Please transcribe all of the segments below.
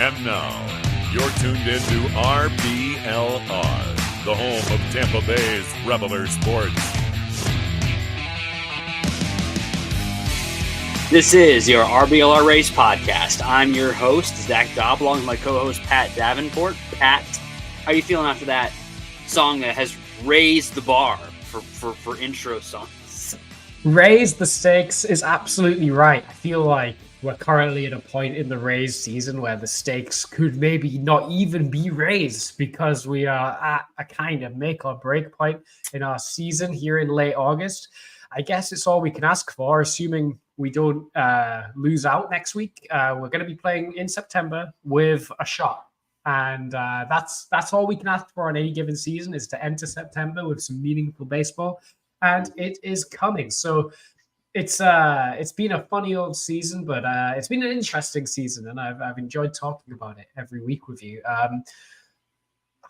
And now, you're tuned into RBLR, the home of Tampa Bay's Reveler Sports. This is your RBLR Race Podcast. I'm your host, Zach Dobb, along with my co-host, Pat Davenport. Pat, how are you feeling after that song that has raised the bar for intro songs? Raise the stakes is absolutely right. I feel like we're currently at a point in the Rays season where the stakes could maybe not even be raised because we are at a kind of make or break point in our season here in late August. I guess it's all we can ask for, assuming we don't lose out next week. We're going to be playing in September with a shot. And that's all we can ask for on any given season, is to enter September with some meaningful baseball. And it is coming. So it's been a funny old season, but it's been an interesting season, and I've enjoyed talking about it every week with you. How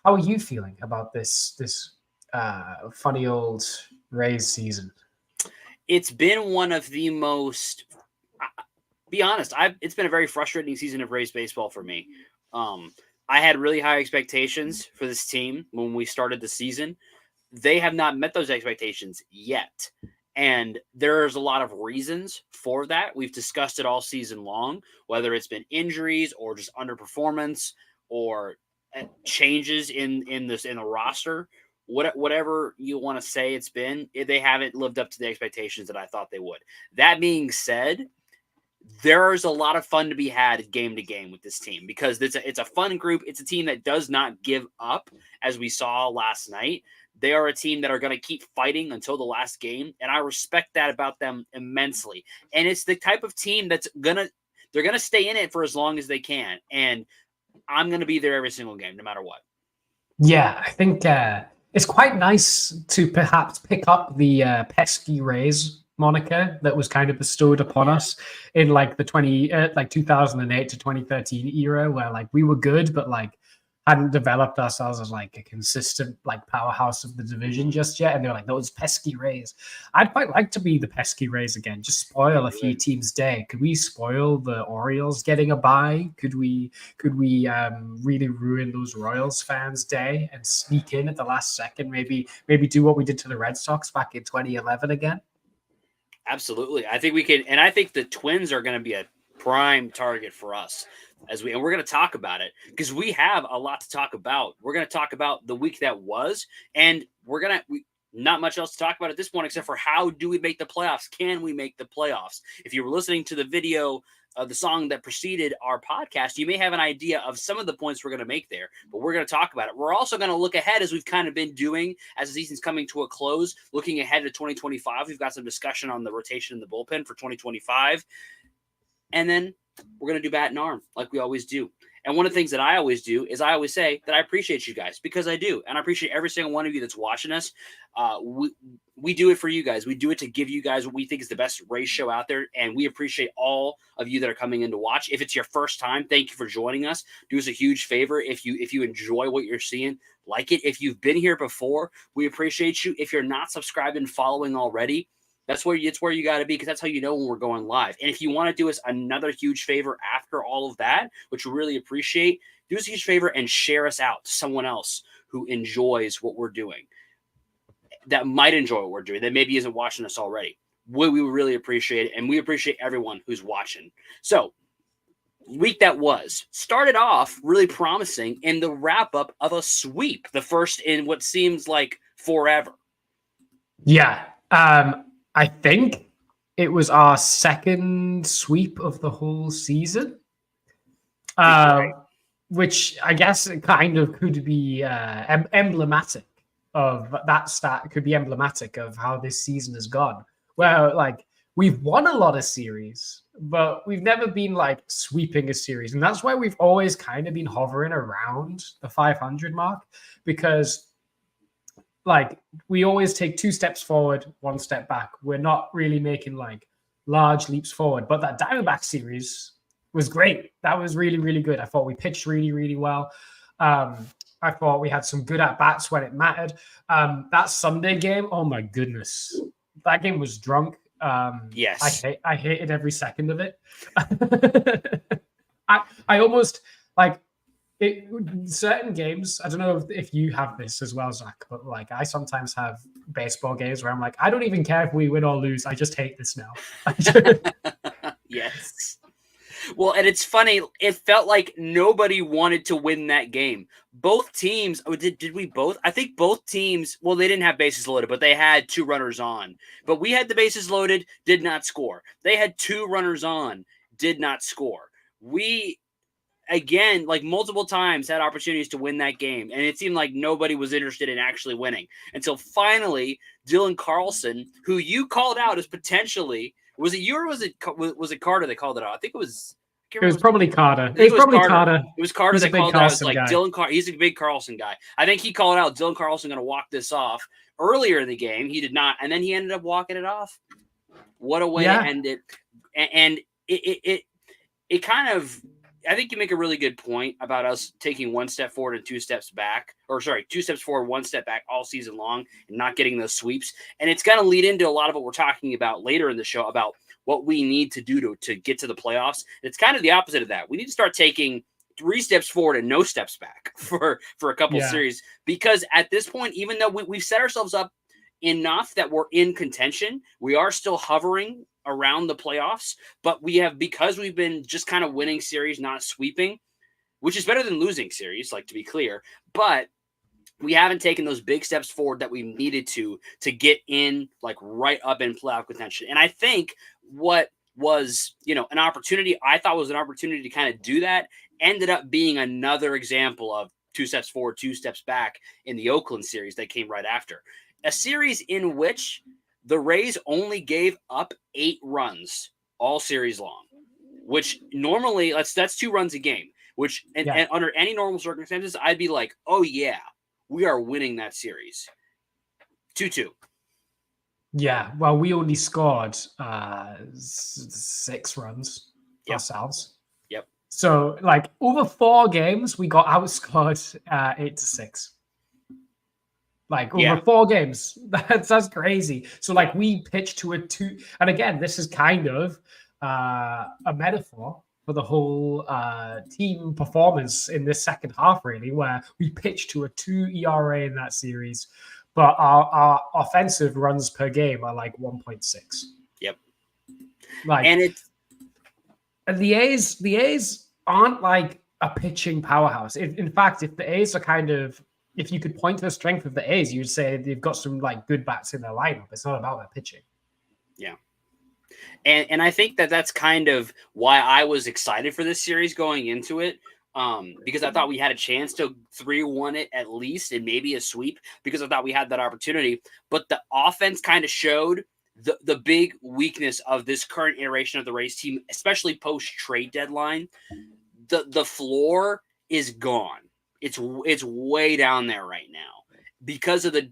are you feeling about this funny old Rays season? It's been one of the most, be honest, it's been a very frustrating season of Rays baseball for me. I had really high expectations for this team when we started the season. They have not met those expectations yet. And there's a lot of reasons for that. We've discussed it all season long, whether it's been injuries or just underperformance or changes in the roster. Whatever you want to say it's been, they haven't lived up to the expectations that I thought they would. That being said, there's a lot of fun to be had game to game with this team because it's a fun group. It's a team that does not give up, as we saw last night. They are a team that are going to keep fighting until the last game, and I respect that about them immensely. And it's the type of team they're going to stay in it for as long as they can, and I'm going to be there every single game, no matter what. Yeah, I think it's quite nice to perhaps pick up the pesky Rays moniker that was kind of bestowed upon us in like the 2008 to 2013 era, where like we were good, but like hadn't developed ourselves as like a consistent like powerhouse of the division just yet. And they're like, those pesky Rays. I'd quite like to be the pesky Rays again. Just spoil a few teams' day. Could we spoil the Orioles getting a bye? Could we really ruin those Royals fans' day and sneak in at the last second? Maybe do what we did to the Red Sox back in 2011 again. Absolutely. I think we can, and I think the Twins are going to be a prime target for us and we're going to talk about it because we have a lot to talk about. We're going to talk about the week that was, and not much else to talk about at this point except for how do we make the playoffs? Can we make the playoffs? If you were listening to the video of the song that preceded our podcast, you may have an idea of some of the points we're going to make there, but we're going to talk about it. We're also going to look ahead as we've kind of been doing as the season's coming to a close, looking ahead to 2025. We've got some discussion on the rotation in the bullpen for 2025. And then we're going to do bat and arm like we always do. And one of the things that I always do is I always say that I appreciate you guys because I do. And I appreciate every single one of you that's watching us. We do it for you guys. We do it to give you guys what we think is the best race show out there. And we appreciate all of you that are coming in to watch. If it's your first time, thank you for joining us. Do us a huge favor. If you enjoy what you're seeing, like it. If you've been here before, we appreciate you. If you're not subscribed and following already, it's where you got to be because that's how you know when we're going live. And if you want to do us another huge favor after all of that, which we really appreciate, do us a huge favor and share us out to someone else who enjoys what we're doing, that might enjoy what we're doing, that maybe isn't watching us already. We really appreciate it, and we appreciate everyone who's watching. So, week that was started off really promising in the wrap-up of a sweep, the first in what seems like forever. Yeah. I think it was our second sweep of the whole season, which I guess it kind of could be emblematic of that stat. Could be emblematic of how this season has gone. Where like we've won a lot of series, but we've never been like sweeping a series, and that's why we've always kind of been hovering around the 500 mark because. Like we always take 2 steps forward, 1 step back. We're not really making like large leaps forward. But that Diamondback series was great. That was really, really good. I thought we pitched really, really well. I thought we had some good at bats when it mattered. That Sunday game, oh my goodness, that game was drunk. Yes, I hated every second of it. I almost like. Certain games, I don't know if you have this as well, Zach, but like I sometimes have baseball games where I'm like, I don't even care if we win or lose. I just hate this now. Yes. Well, and it's funny. It felt like nobody wanted to win that game. Both teams, did we both? I think both teams, well, they didn't have bases loaded, but they had 2 runners on. But we had the bases loaded, did not score. They had 2 runners on, did not score. We... Again, like multiple times had opportunities to win that game. And it seemed like nobody was interested in actually winning until finally Dylan Carlson, who you called out as potentially, was it you or was it Carter that called it out? I think it was. It was probably Carter. It was probably Carter. It was Carter that called it out. Like Dylan Carlson. He's a big Carlson guy. I think he called out Dylan Carlson going to walk this off earlier in the game. He did not. And then he ended up walking it off. What a way to end it. And it kind of, I think you make a really good point about us taking 1 step forward and 2 steps back, 2 steps forward, 1 step back all season long and not getting those sweeps. And it's going to lead into a lot of what we're talking about later in the show about what we need to do to get to the playoffs. It's kind of the opposite of that. We need to start taking 3 steps forward and no steps back for a couple series, because at this point, even though we've set ourselves up enough that we're in contention, we are still hovering around the playoffs, but because we've been just kind of winning series, not sweeping, which is better than losing series, like to be clear, but we haven't taken those big steps forward that we needed to get in like right up in playoff contention. And I think what was, an opportunity, I thought was an opportunity to kind of do that, ended up being another example of 2 steps forward, 2 steps back in the Oakland series that came right after. A series in which the Rays only gave up 8 runs all series long, which normally that's 2 runs a game, which and under any normal circumstances, I'd be like, oh yeah, we are winning that series. 2-2. Yeah. Well, we only scored 6 runs ourselves. Yep. So, like, over 4 games, we got outscored 8-6. Like, over 4 games. That's crazy. So, like, we pitched to a 2. And again, this is kind of a metaphor for the whole team performance in this second half, really, where we pitched to a 2 ERA in that series, but our offensive runs per game are like 1.6. Yep. Like, and the A's aren't like a pitching powerhouse. In fact, if the A's are kind of, if you could point to the strength of the A's, you'd say they've got some like good bats in their lineup. It's not about their pitching. Yeah. And I think that's kind of why I was excited for this series going into it, because I thought we had a chance to 3-1 it at least, and maybe a sweep, because I thought we had that opportunity. But the offense kind of showed the big weakness of this current iteration of the Rays team, especially post-trade deadline. The floor is gone. It's way down there right now because of the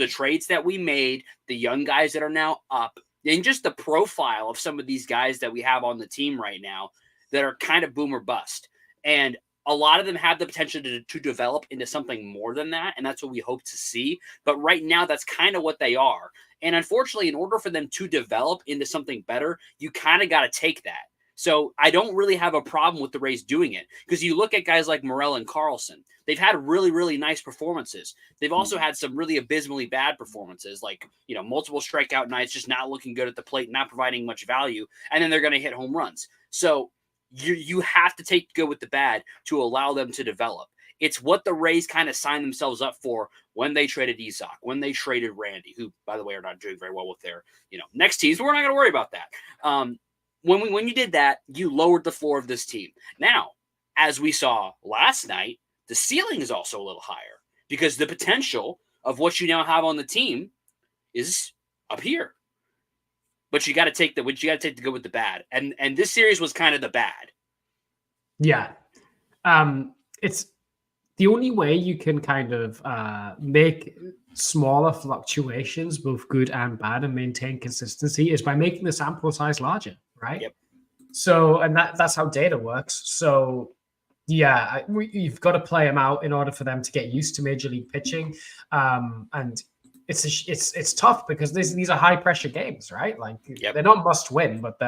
trades that we made, the young guys that are now up, and just the profile of some of these guys that we have on the team right now that are kind of boom or bust. And a lot of them have the potential to develop into something more than that, and that's what we hope to see. But right now, that's kind of what they are. And unfortunately, in order for them to develop into something better, you kind of got to take that. So I don't really have a problem with the Rays doing it, because you look at guys like Morel and Carlson. They've had really, really nice performances. They've also had some really abysmally bad performances, like, multiple strikeout nights, just not looking good at the plate, not providing much value, and then they're going to hit home runs. So you have to take good with the bad to allow them to develop. It's what the Rays kind of signed themselves up for when they traded Isak, when they traded Randy, who, by the way, are not doing very well with their next teams. But we're not going to worry about that. When you did that, you lowered the floor of this team. Now, as we saw last night, the ceiling is also a little higher, because the potential of what you now have on the team is up here. But you got to take the good with the bad, and this series was kind of the bad. Yeah, it's the only way you can kind of make smaller fluctuations, both good and bad, and maintain consistency is by making the sample size larger, right? Yep. So, and that's how data works. So, yeah, you've got to play them out in order for them to get used to major league pitching, and it's tough because these are high pressure games, right? Like, they're not must win, but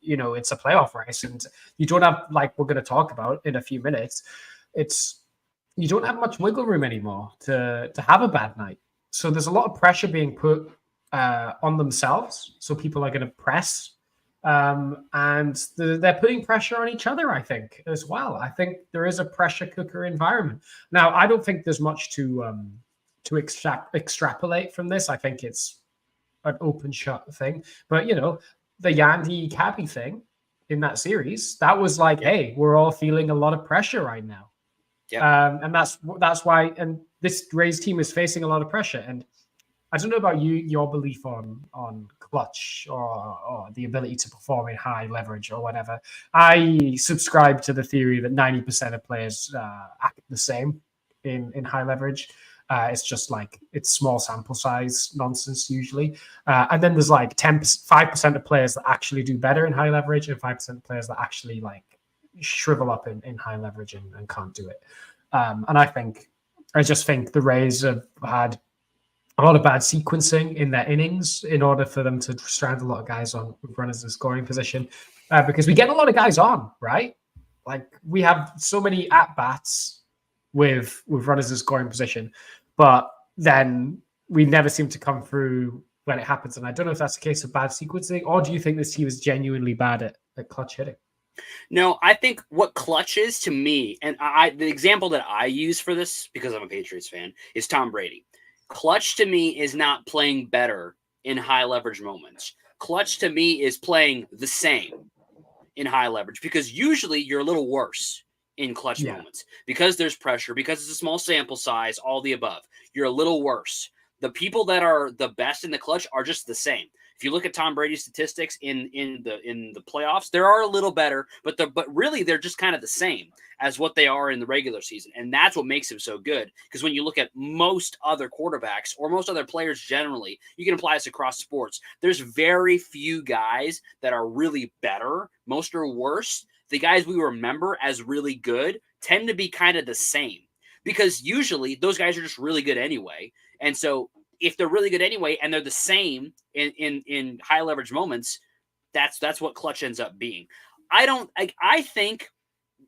it's a playoff race, and you don't have, like we're going to talk about in a few minutes, you don't have much wiggle room anymore to have a bad night. So there's a lot of pressure being put on themselves. So people are going to press, and they're putting pressure on each other, I think, as well. I think there is a pressure cooker environment. Now, I don't think there's much to extrapolate from this. I think it's an open shut thing. But, the Yandy Cabby thing in that series, that was like, hey, we're all feeling a lot of pressure right now. Yeah. And that's why, and this Rays team is facing a lot of pressure. And I don't know about your belief on clutch or the ability to perform in high leverage or whatever. I subscribe to the theory that 90% of players act the same in high leverage. It's just like, it's small sample size nonsense usually. And then there's like 5% of players that actually do better in high leverage, and 5% of players that actually like shrivel up in high leverage and can't do it. And I just think the Rays have had a lot of bad sequencing in their innings in order for them to strand a lot of guys on runners in scoring position, because we get a lot of guys on, right? Like, we have so many at-bats with runners in scoring position, but then we never seem to come through when it happens. And I don't know if that's a case of bad sequencing, or do you think this team is genuinely bad at clutch hitting? No, I think what clutch is to me, and the example that I use for this, because I'm a Patriots fan, is Tom Brady. Clutch to me is not playing better in high leverage moments. Clutch to me is playing the same in high leverage, because usually you're a little worse in clutch moments because there's pressure, because it's a small sample size, all the above. You're a little worse. The people that are the best in the clutch are just the same. If you look at Tom Brady's statistics in the playoffs, they are a little better, but really they're just kind of the same as what they are in the regular season. And that's what makes him so good. Because when you look at most other quarterbacks or most other players generally, you can apply this across sports. There's very few guys that are really better. Most are worse the guys we remember as really good tend to be kind of the same, because usually those guys are just really good anyway. And so if they're really good anyway and they're the same in high leverage moments, that's what clutch ends up being. I think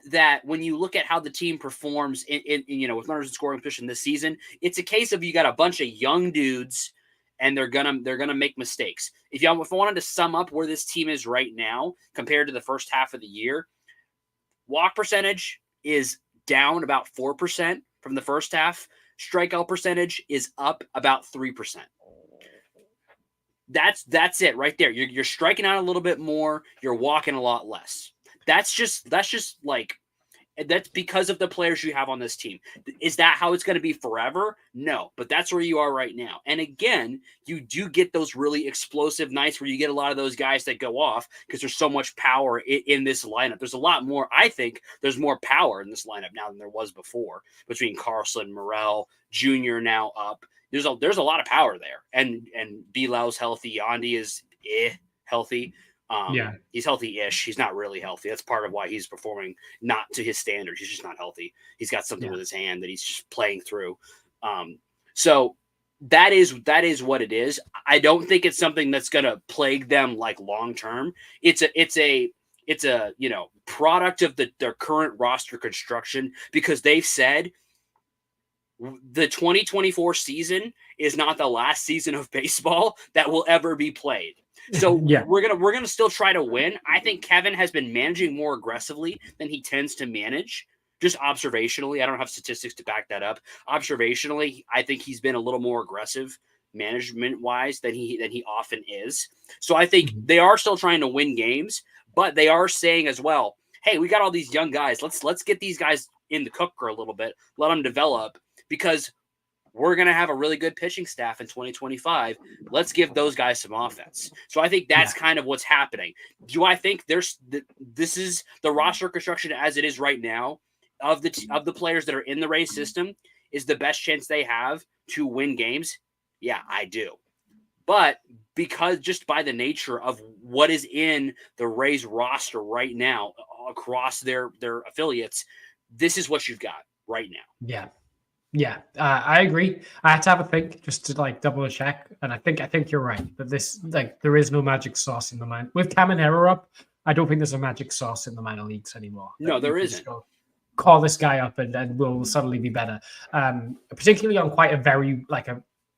that when you look at how the team performs in with runners in scoring position this season, it's a case of you got a bunch of young dudes and they're gonna make mistakes. If I wanted to sum up where this team is right now compared to the first half of the year, walk percentage is down about 4% from the first half. Strikeout percentage is up about 3%. That's it right there. You're striking out a little bit more. You're walking a lot less. That's just like, that's because of the players you have on this team. Is that how it's going to be forever? No, but that's where you are right now. And again, you do get those really explosive nights where you get a lot of those guys that go off because there's so much power in this lineup. There's a lot more. I think there's more power in this lineup now than there was before, between Carlson, Morel, Jr. now up. There's a lot of power there. And Bilal's healthy. Yandy is healthy. He's healthy-ish. He's not really healthy. That's part of why he's performing not to his standards. He's just not healthy. He's got something with his hand that he's just playing through. So that is what it is. I don't think it's something that's going to plague them like long-term. It's a product of their current roster construction, because they've said the 2024 season is not the last season of baseball that will ever be played. So we're gonna still try to win. I think Kevin has been managing more aggressively than he tends to manage, just observationally. I don't have statistics to back that up. Observationally, I think he's been a little more aggressive management-wise than he often is. So I think they are still trying to win games, but they are saying as well, hey, we got all these young guys. Let's get these guys in the cooker a little bit, let them develop, because we're going to have a really good pitching staff in 2025. Let's give those guys some offense. So I think that's kind of what's happening. Do I think this is the roster construction as it is right now of the players that are in the Rays system is the best chance they have to win games? Yeah, I do. But because just by the nature of what is in the Rays roster right now across their affiliates, this is what you've got right now. Yeah, I agree. I had to have a think just to double check, and I think you're right. But this there is no magic sauce in the minor. With Caminero up, I don't think there's a magic sauce in the minor leagues anymore. No, there isn't. Call this guy up, and we'll suddenly be better. Particularly on quite a very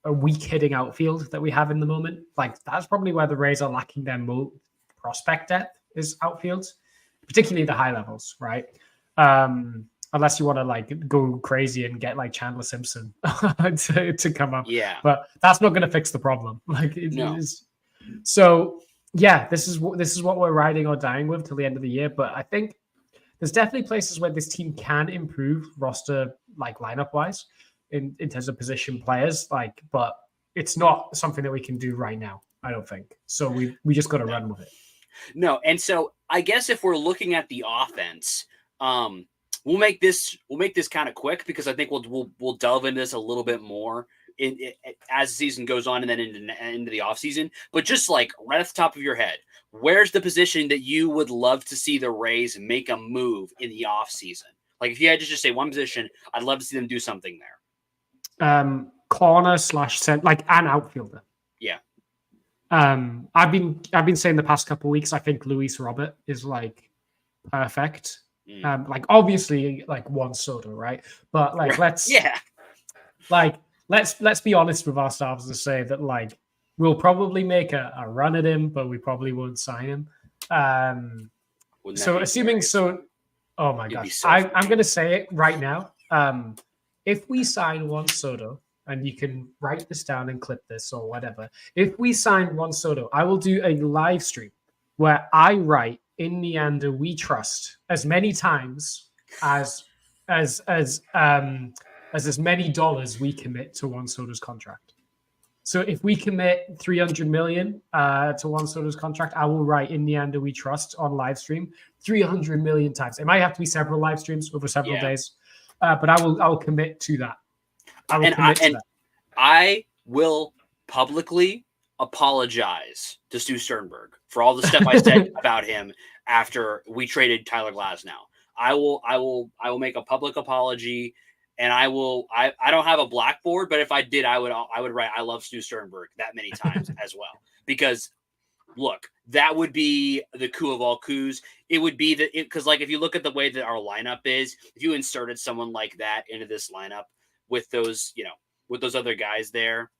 a weak hitting outfield that we have in the moment. That's probably where the Rays are lacking their prospect depth is outfields, particularly the high levels, right? Unless you want to go crazy and get Chandler Simpson to come up. Yeah. But that's not going to fix the problem. No. So this is what we're riding or dying with till the end of the year. But I think there's definitely places where this team can improve roster lineup wise in terms of position players. But it's not something that we can do right now, I don't think. So we just got to run with it. No, and so I guess if we're looking at the offense, we'll make this kind of quick, because I think we'll delve into this a little bit more as the season goes on and then into the offseason. But just right at the top of your head, where's the position that you would love to see the Rays make a move in the offseason? If you had to just say one position, I'd love to see them do something there. Corner / center, an outfielder. Yeah. I've been saying the past couple of weeks, I think Luis Robert is perfect. Obviously Juan Soto, right? But let's be honest with ourselves and say that we'll probably make a run at him, but we probably won't sign him. So assuming so, oh my gosh, I'm going to say it right now. If we sign Juan Soto, and you can write this down and clip this or whatever, if we sign Juan Soto, I will do a live stream where I write "In Neander We Trust" as many times as many dollars we commit to Juan Soto's contract. So if we commit $300 million to Juan Soto's contract, I will write "In Neander We Trust" on live stream 300 million times. It might have to be several live streams over several days, but I will commit to that. I will publicly apologize to Stu Sternberg for all the stuff I said about him after we traded Tyler Glasnow. I will make a public apology, and I don't have a blackboard, but if I did, I would write I love Stu Sternberg that many times as well. Because look, that would be the coup of all coups. It would be because like if you look at the way that our lineup is, if you inserted someone like that into this lineup with those, with those other guys there,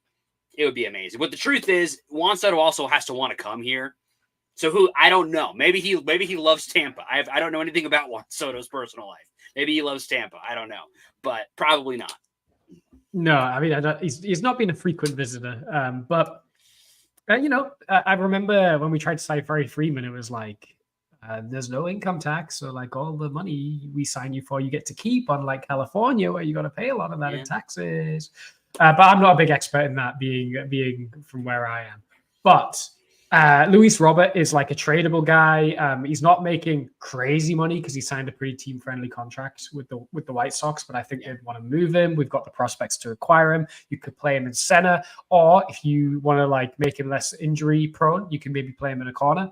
it would be amazing. But the truth is, Juan Soto also has to want to come here. So I don't know. Maybe he loves Tampa. I don't know anything about Juan Soto's personal life. Maybe he loves Tampa. I don't know, but probably not. No, I mean, he's not been a frequent visitor. But I remember when we tried to sign Freddie Freeman, it was like, there's no income tax, so like all the money we sign you for, you get to keep, unlike California where you got to pay a lot of that in taxes. But I'm not a big expert in that, being from where I am. But Luis Robert is like a tradable guy. He's not making crazy money because he signed a pretty team-friendly contract with the White Sox, but I think they'd want to move him. We've got the prospects to acquire him. You could play him in center, or if you want to like make him less injury-prone, you can maybe play him in a corner.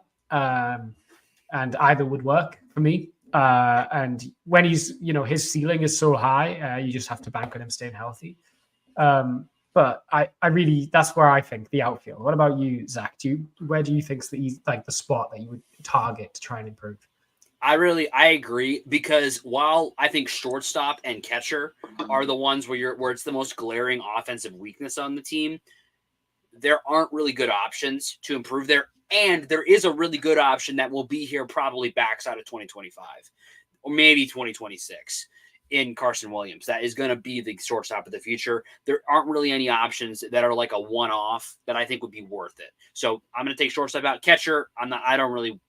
And either would work for me. And when he's, his ceiling is so high, you just have to bank on him staying healthy. But I really, that's where I think the outfield. What about you, Zach? Where do you think he's like the spot that you would target to try and improve? I agree, because while I think shortstop and catcher are the ones where it's the most glaring offensive weakness on the team, there aren't really good options to improve there. And there is a really good option that will be here probably backside of 2025 or maybe 2026 in Carson Williams. That is going to be the shortstop of the future. There aren't really any options that are like a one-off that I think would be worth it. So I'm going to take shortstop out. Catcher, I'm not really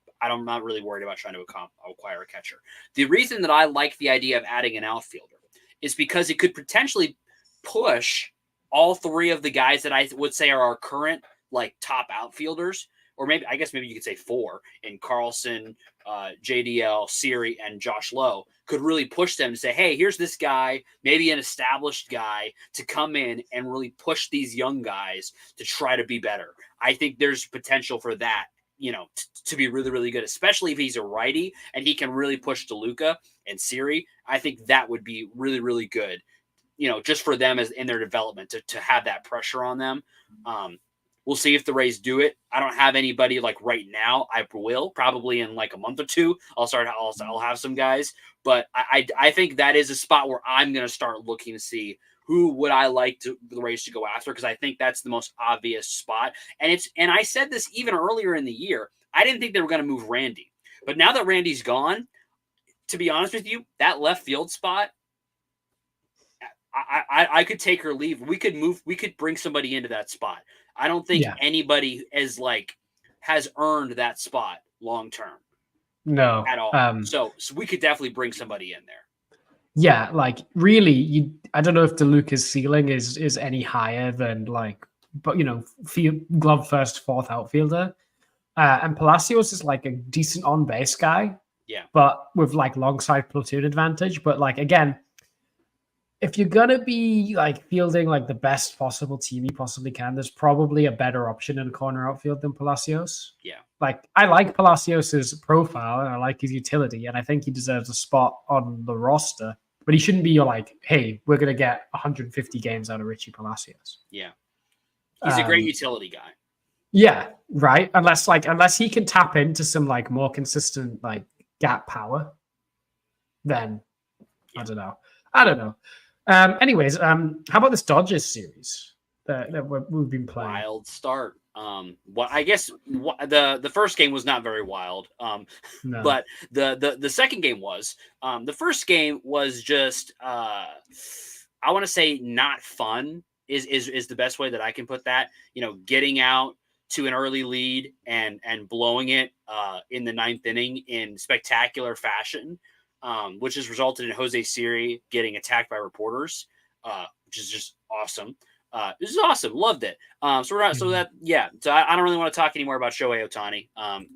worried about trying to acquire a catcher. The reason that I like the idea of adding an outfielder is because it could potentially push all three of the guys that I would say are our current like top outfielders. Or maybe you could say four in Carlson, JDL, Siri, and Josh Lowe could really push them to say, hey, here's this guy, maybe an established guy, to come in and really push these young guys to try to be better. I think there's potential for that, to be really, really good, especially if he's a righty and he can really push DeLuca and Siri. I think that would be really, really good, just for them as in their development to have that pressure on them. We'll see if the Rays do it. I don't have anybody like right now. I will probably in like a month or two. I'll have some guys, but I think that is a spot where I'm going to start looking to see who would I like the Rays to go after, because I think that's the most obvious spot. And I said this even earlier in the year. I didn't think they were going to move Randy, but now that Randy's gone, to be honest with you, that left field spot, I could take or leave. We could bring somebody into that spot. I don't think anybody has earned that spot long term. No, at all. So we could definitely bring somebody in there. Yeah, like really, I don't know if DeLuca's ceiling is any higher than glove first, fourth outfielder. And Palacios is like a decent on base guy. Yeah, but with like long side platoon advantage. But like again, if you're gonna be like fielding like the best possible team you possibly can, there's probably a better option in corner outfield than Palacios. Yeah. Like I like Palacios's profile and I like his utility, and I think he deserves a spot on the roster, but he shouldn't be like, hey, we're gonna get 150 games out of Richie Palacios. Yeah. He's a great utility guy. Yeah, right. Unless he can tap into some like more consistent like gap power, then I don't know. Anyways, how about this Dodgers series that we've been playing? Wild start. I guess the first game was not very wild. No. But the second game was. The first game was just I want to say not fun is the best way that I can put that. Getting out to an early lead and blowing it in the ninth inning in spectacular fashion. Which has resulted in Jose Siri getting attacked by reporters, which is just awesome. This is awesome. Loved it. So I don't really want to talk anymore about Shohei Ohtani.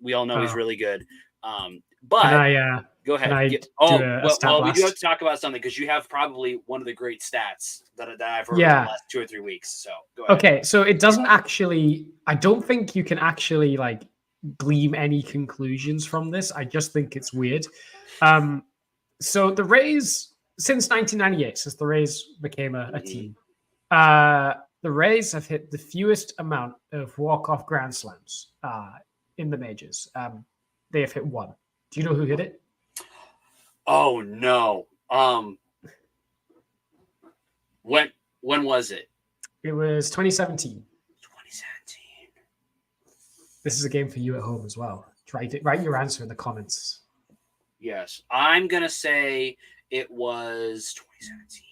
We all know he's really good. But can Go ahead. Can I Yeah. do Oh, a stat well, we do have blast? to talk about something because you have probably one of the great stats that I've heard Yeah. in the last 2 or 3 weeks. So go ahead. Okay, so it doesn't actually. I don't think you can actually like glean any conclusions from this. I just think it's weird. So the Rays, since 1998, since the Rays became a team, the Rays have hit the fewest amount of walk-off grand slams in the majors. They have hit one. Do you know who hit it? Oh no. When was it? It was 2017. 2017. This is a game for you at home as well. Write your answer in the comments. Yes, I'm gonna say it was 2017.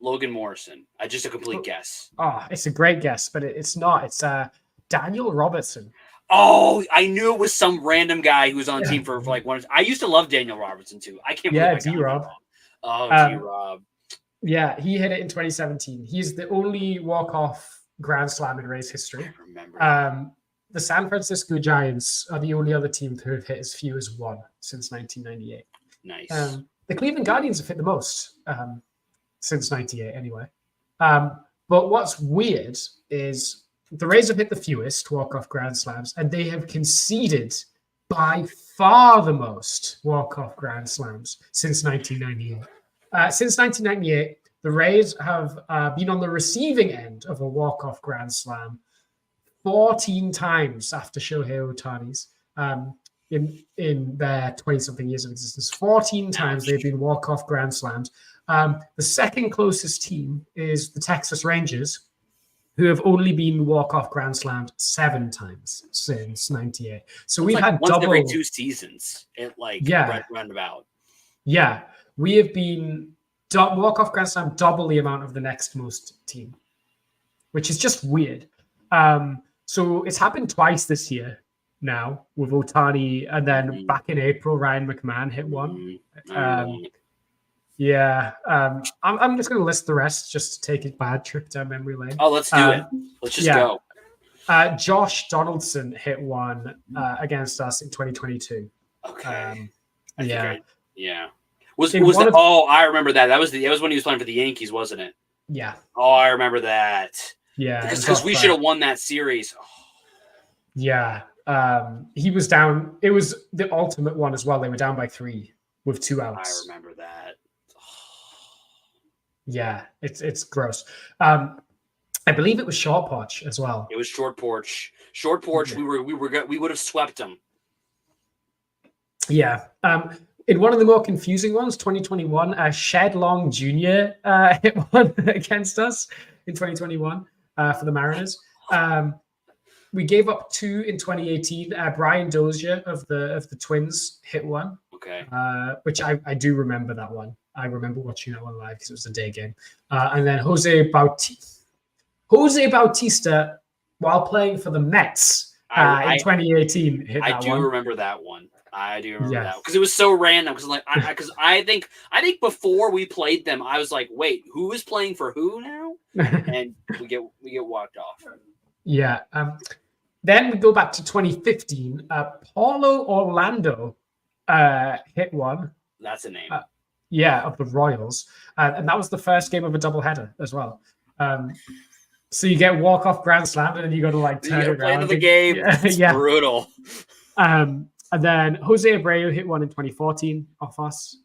Logan Morrison. Just a complete guess. Oh, it's a great guess, but it's not. It's Daniel Robertson. Oh, I knew it was some random guy who was on the team for like one. I used to love Daniel Robertson too. I can't believe I got that D-Rob. wrong. Oh, D-Rob. Yeah, he hit it in 2017. He's the only walk-off grand slam in Rays history. I remember. The San Francisco Giants are the only other team to have hit as few as one since 1998. Nice. The Cleveland Guardians have hit the most since 98 anyway. But what's weird is the Rays have hit the fewest walk-off grand slams, and they have conceded by far the most walk-off grand slams since 1998. Since 1998, the Rays have been on the receiving end of a walk-off grand slam 14 times after Shohei Ohtani's in their 20-something years of existence. 14 times they've been walk-off grand slams. The second closest team is the Texas Rangers, who have only been walk-off grand slammed 7 times since 98. So we've had once double every 2 seasons. Roundabout. Yeah, we have been walk-off grand slam double the amount of the next most team, which is just weird. So it's happened twice this year now with Ohtani, and then back in April, Ryan McMahon hit one. I'm just going to list the rest just to take a bad trip down memory lane. Oh, let's do it. Let's just go. Josh Donaldson hit one against us in 2022. Okay. Yeah. I remember that. That was when he was playing for the Yankees, wasn't it? Yeah. Oh, I remember that. Yeah. Because we should have won that series. Oh. Yeah. He was down. It was the ultimate one as well. They were down by 3 with 2 outs. I remember that. Yeah, it's gross. I believe it was short porch as well. It was short porch. Short porch. Yeah. We would have swept them. Yeah. In one of the more confusing ones, 2021, Shed Long Jr. Hit one against us in 2021 for the Mariners. We gave up 2 in 2018. Brian Dozier of the Twins hit one. Okay. Which I do remember that one. I remember watching that one live because it was a day game. And then Jose Bautista, while playing for the Mets in 2018, hit that one. I do remember that one. That because it was so random. Because I think before we played them, I was like, wait, who is playing for who now? And we get walked off. Yeah. Then we go back to 2015. Paulo Orlando hit one. That's a name. Of the Royals. And that was the first game of a doubleheader as well. So you get walk-off grand slam, and then you got to turn around. Play into the game. It's brutal. And then Jose Abreu hit one in 2014 off us.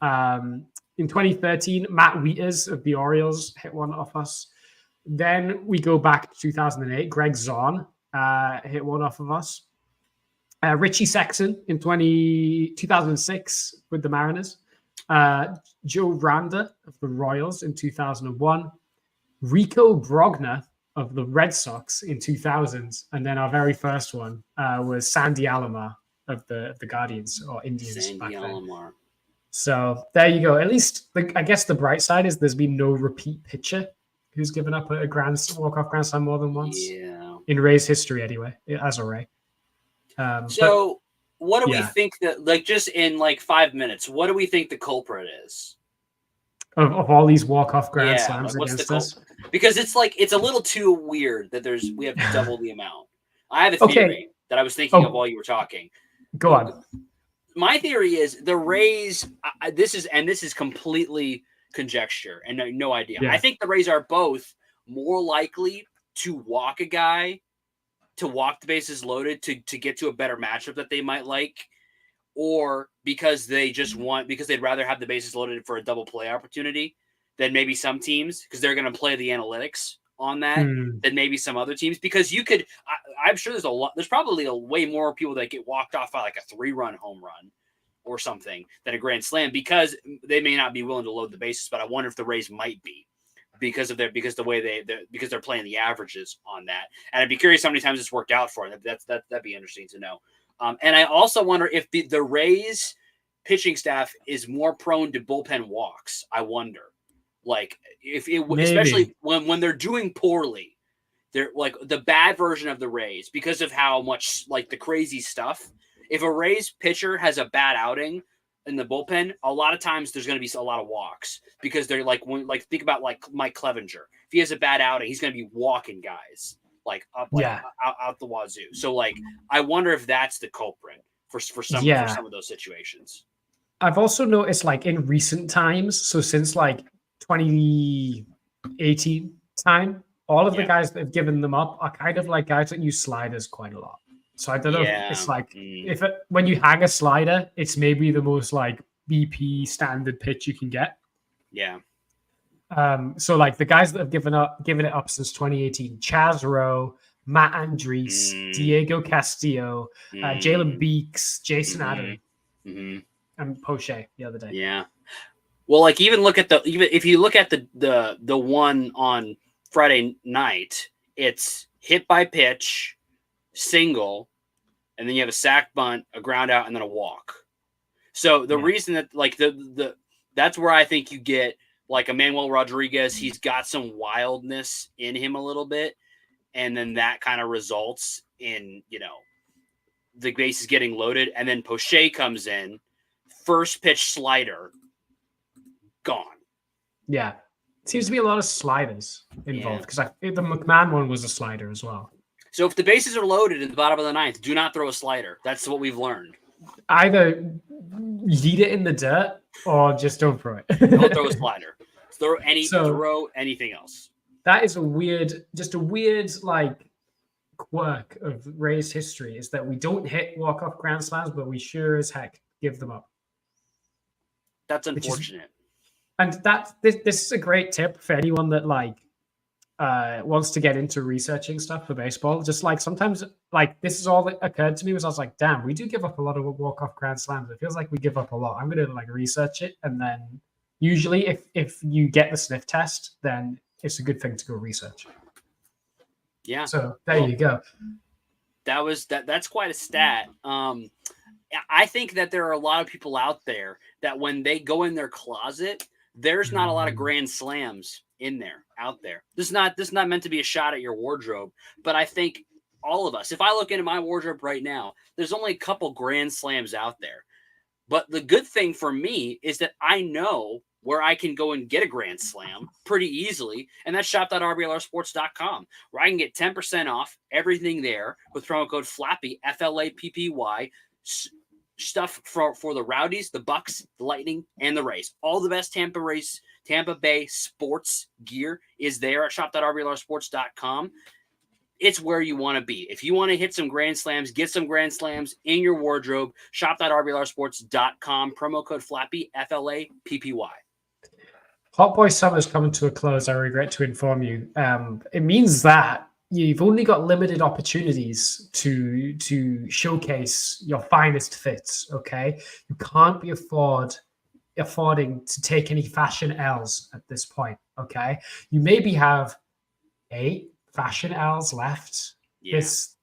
In 2013, Matt Wieters of the Orioles hit one off us. Then we go back to 2008. Greg Zahn hit one off of us. Richie Sexson in 2006 with the Mariners. Joe Randa of the Royals in 2001. Rico Brogna of the Red Sox in 2000. And then our very first one was Sandy Alomar of the Guardians or Indians back then. So there you go. At least I guess the bright side is there's been no repeat pitcher who's given up a walk-off grand slam more than once. Yeah. In Rays history anyway, as a Ray. What do we think that, just in 5 minutes, what do we think the culprit is? Of all these walk-off grand slams against us? Because it's a little too weird that we have double the amount. I have a theory that I was thinking of while you were talking. Go on. My theory is the Rays. This is completely conjecture and no idea. Yeah. I think the Rays are both more likely to walk a guy, to walk the bases loaded to get to a better matchup that they might like, or because they'd rather have the bases loaded for a double play opportunity than maybe some teams, because they're going to play the analytics on that than maybe some other teams. Because I'm sure there's probably a way more people that get walked off by like a 3-run home run or something than a grand slam, because they may not be willing to load the bases. But I wonder if the Rays might be, because they're playing the averages on that. And I'd be curious how many times it's worked out for them. That'd be interesting to know. And I also wonder if the Rays pitching staff is more prone to bullpen walks. I wonder, like, especially when they're doing poorly, they're like the bad version of the Rays, because of how much like the crazy stuff. If a Rays pitcher has a bad outing in the bullpen, a lot of times there's going to be a lot of walks, because they're think about like Mike Clevenger. If he has a bad outing, he's going to be walking guys out the wazoo. So like, I wonder if that's the culprit for some of those situations. I've also noticed, like, in recent times, so since like 2018 time, all of the guys that have given them up are kind of like guys that use sliders quite a lot. So I don't know if it's like when you hang a slider, it's maybe the most like BP standard pitch you can get. Yeah. So like the guys that have given it up since 2018: Chaz Rowe, Matt Andriese, Diego Castillo, Jalen Beeks, Jason Adam, and Poche the other day. Yeah. Well, like even if you look at the one on Friday night, it's hit by pitch, single, and then you have a sack bunt, a ground out, and then a walk. So the reason that like that's where I think you get like Emmanuel Rodriguez, he's got some wildness in him a little bit, and then that kind of results in, the bases getting loaded, and then Poche comes in, first pitch slider, gone. Yeah. Seems to be a lot of sliders involved, because the McMahon one was a slider as well. So if the bases are loaded in the bottom of the ninth, do not throw a slider. That's what we've learned. Either lead it in the dirt or just don't throw it. Don't throw a slider. Throw anything else. That is a weird like quirk of Rays history, is that we don't hit walk-off grand slams, but we sure as heck give them up. That's unfortunate. And this is a great tip for anyone that like wants to get into researching stuff for baseball. Just like sometimes, like this is all that occurred to me, was I was like, damn, we do give up a lot of walk-off grand slams. It feels like we give up a lot. I'm gonna like research it, and then usually if you get the sniff test, then it's a good thing to go research. Yeah. So there you go. That's quite a stat. I think that there are a lot of people out there that when they go in their closet, there's not a lot of grand slams out there. This is not meant to be a shot at your wardrobe, but I think all of us, if I look into my wardrobe right now, there's only a couple grand slams out there. But the good thing for me is that I know where I can go and get a grand slam pretty easily, and that's shop.rblrsports.com, where I can get 10% off everything there with promo code FLAPPY, FLAPPY, stuff for the Rowdies, the Bucks, the Lightning, and the Rays. All the best Tampa Bay sports gear is there at shop.rblrsports.com. It's where you want to be. If you want to hit some grand slams, get some grand slams in your wardrobe, shop.rblrsports.com, promo code FLAPPY, FLAPPY. Hot Boy Summer's coming to a close, I regret to inform you. It means that you've only got limited opportunities to showcase your finest fits, okay? You can't be affording to take any fashion L's at this point, okay? You maybe have 8 fashion L's left this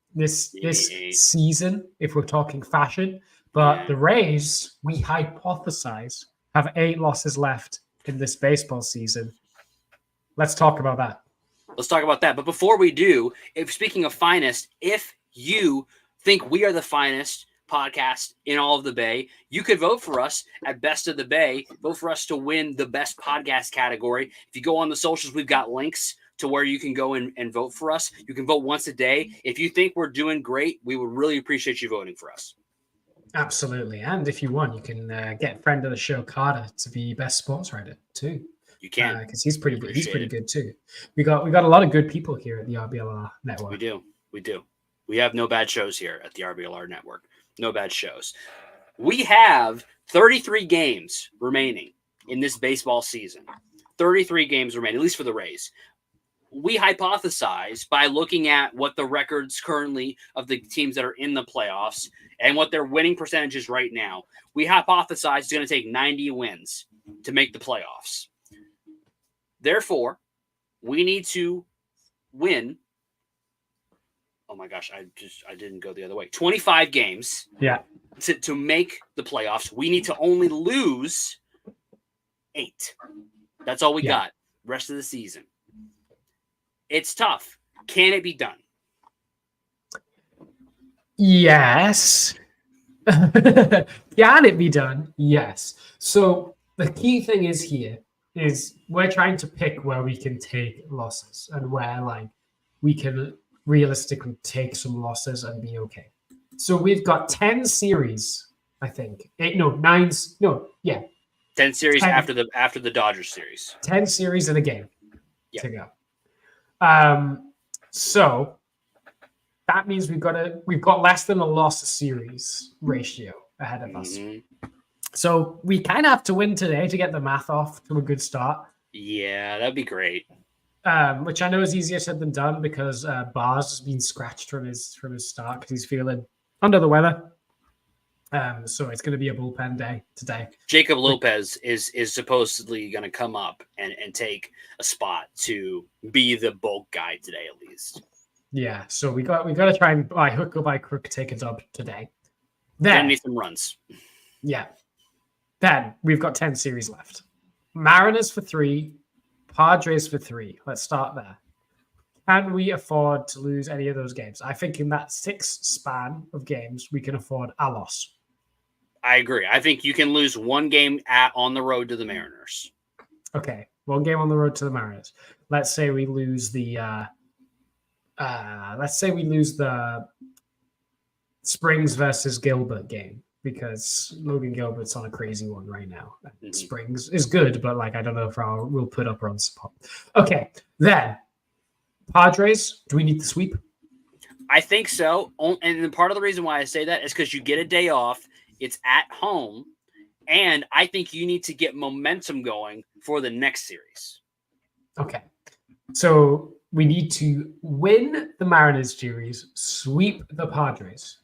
season, if we're talking fashion. But the Rays, we hypothesize, have 8 losses left in this baseball season. Let's talk about that. Let's talk about that. But before we do, speaking of finest, if you think we are the finest podcast in all of the Bay, you could vote for us at Best of the Bay. Vote for us to win the best podcast category. If you go on the socials, we've got links to where you can go and vote for us. You can vote once a day. If you think we're doing great, we would really appreciate you voting for us. Absolutely. And if you want, you can get friend of the show Carter to be best sports writer too, You can. because he's pretty good. He's Appreciate pretty it. good too. We got a lot of good people here at the RBLR network. We do. We do. We have no bad shows here at the RBLR network. No bad shows. We have 33 games remaining in this baseball season. 33 games remaining, at least for the Rays. We hypothesize by looking at what the records currently of the teams that are in the playoffs and what their winning percentage is right now. We hypothesize it's going to take 90 wins to make the playoffs. Therefore, we need to win. Oh my gosh, I didn't go the other way. 25 games. Yeah. To make the playoffs. We need to only lose 8. That's all we got. Rest of the season. It's tough. Can it be done? Yes. Can it be done? Yes. So the key thing is we're trying to pick where we can take losses and where we can realistically take some losses and be okay. So we've got 10 series, I think. 10 series 10. after the Dodgers series. 10 series in a game Yep. to go. So that means we've got less than a loss series ratio ahead of us. Mm-hmm. So we kind of have to win today to get the math off to a good start. Yeah, that'd be great. Which I know is easier said than done because Bars has been scratched from his start because he's feeling under the weather. So it's going to be a bullpen day today. Jacob Lopez is supposedly going to come up and take a spot to be the bulk guy today, at least. Yeah, so we got to try and by hook or by crook take a dub today. Then need some runs. Yeah. Then we've got 10 series left. Mariners for 3, Padres for 3. Let's start there. Can we afford to lose any of those games? I think in that 6 span of games, we can afford a loss. I agree. I think you can lose one game on the road to the Mariners. Okay, one game on the road to the Mariners. Let's say we lose the Springs versus Gilbert game because Logan Gilbert's on a crazy one right now. Mm-hmm. Springs is good, but I don't know if we'll put up run support. Okay, then Padres. Do we need the sweep? I think so. And part of the reason why I say that is because you get a day off. It's at home. And I think you need to get momentum going for the next series. Okay. So we need to win the Mariners series, sweep the Padres.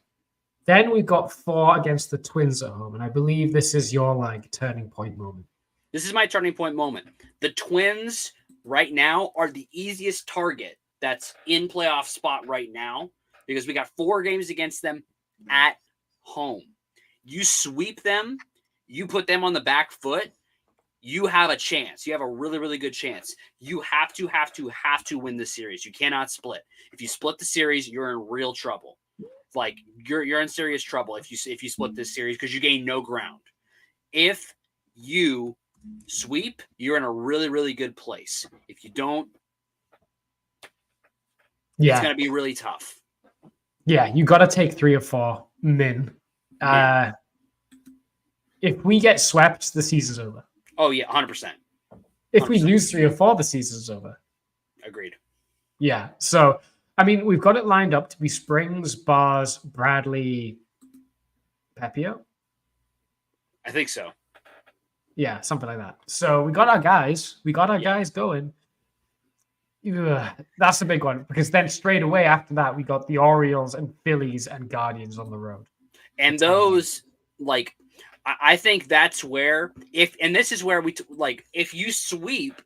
Then we've got 4 against the Twins at home. And I believe this is your turning point moment. This is my turning point moment. The Twins right now are the easiest target that's in playoff spot right now because we got 4 games against them at home. You sweep them, you put them on the back foot, you have a chance. You have a really, really good chance. You have to win the series. You cannot split. If you split the series, you're in real trouble. You're in serious trouble if you split this series because you gain no ground. If you sweep, you're in a really, really good place. If you don't, it's going to be really tough. Yeah, you got to take 3 or 4 min. If we get swept, the season's over. Oh, yeah, 100%. If we lose 3 or 4, the season's over. Agreed. Yeah, so, I mean, we've got it lined up to be Springs, Bars, Bradley, Pepio. I think so. Yeah, something like that. So we got our guys. We got our guys going. That's a big one because then straight away after that, we got the Orioles and Phillies and Guardians on the road. And those, I think that's where, if you sweep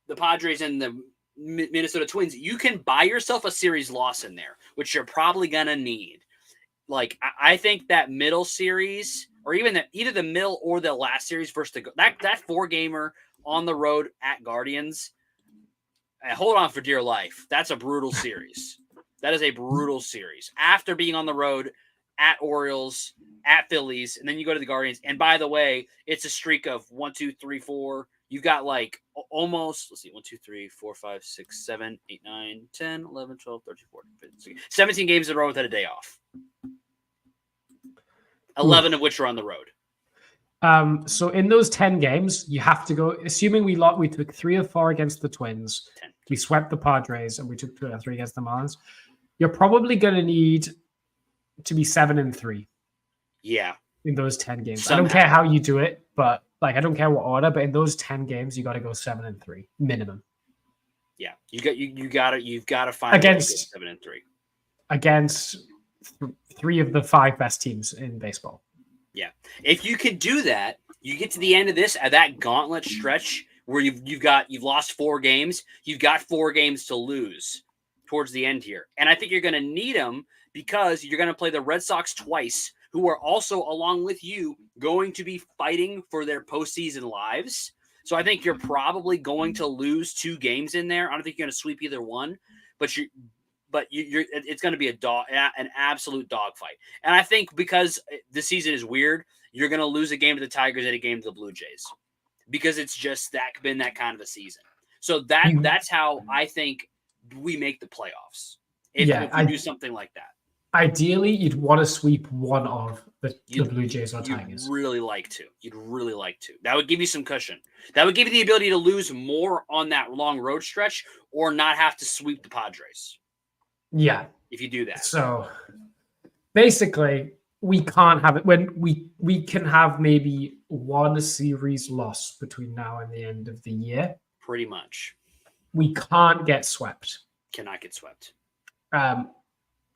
the Padres and the Minnesota Twins, you can buy yourself a series loss in there, which you're probably going to need. I think that middle series, or even either the middle or the last series versus that 4-gamer on the road at Guardians, hold on for dear life. That's a brutal series. That is a brutal series. After being on the road at Orioles, at Phillies, and then you go to the Guardians. And by the way, it's a streak of 1, 2, 3, 4. You've got almost, 1, 2, 3, 4, 5, 6, 7, 8, 9, 10, 11, 12, 13, 14, 15, 16, 17 games in a row without a day off. 11 of which are on the road. So in those 10 games, you have to go, assuming we took 3 of 4 against the Twins, 10. we swept the Padres, and we took 2 or 3 against the Marlins. You're probably going to need to be 7-3. Yeah. In those 10 games. Somehow. I don't care how you do it, but like, I don't care what order, but in those 10 games, you got to go 7-3 minimum. Yeah. You've got to find against 7-3 against 3 of the 5 best teams in baseball. Yeah. If you could do that, you get to the end of that gauntlet stretch where you've lost 4 games. You've got 4 games to lose towards the end here. And I think you're going to need them because you're going to play the Red Sox twice, who are also, along with you, going to be fighting for their postseason lives. So I think you're probably going to lose 2 games in there. I don't think you're going to sweep either one, but it's going to be an absolute dogfight. And I think because the season is weird, you're going to lose a game to the Tigers and a game to the Blue Jays because it's just been that kind of a season. So that's how I think we make the playoffs. If we do something like that. Ideally, you'd want to sweep one of the Blue Jays or Tigers. You'd really like to. That would give you some cushion. That would give you the ability to lose more on that long road stretch or not have to sweep the Padres. Yeah. If you do that. So basically, we can't have it when we can have maybe 1 series loss between now and the end of the year. Pretty much. We can't get swept. Cannot get swept.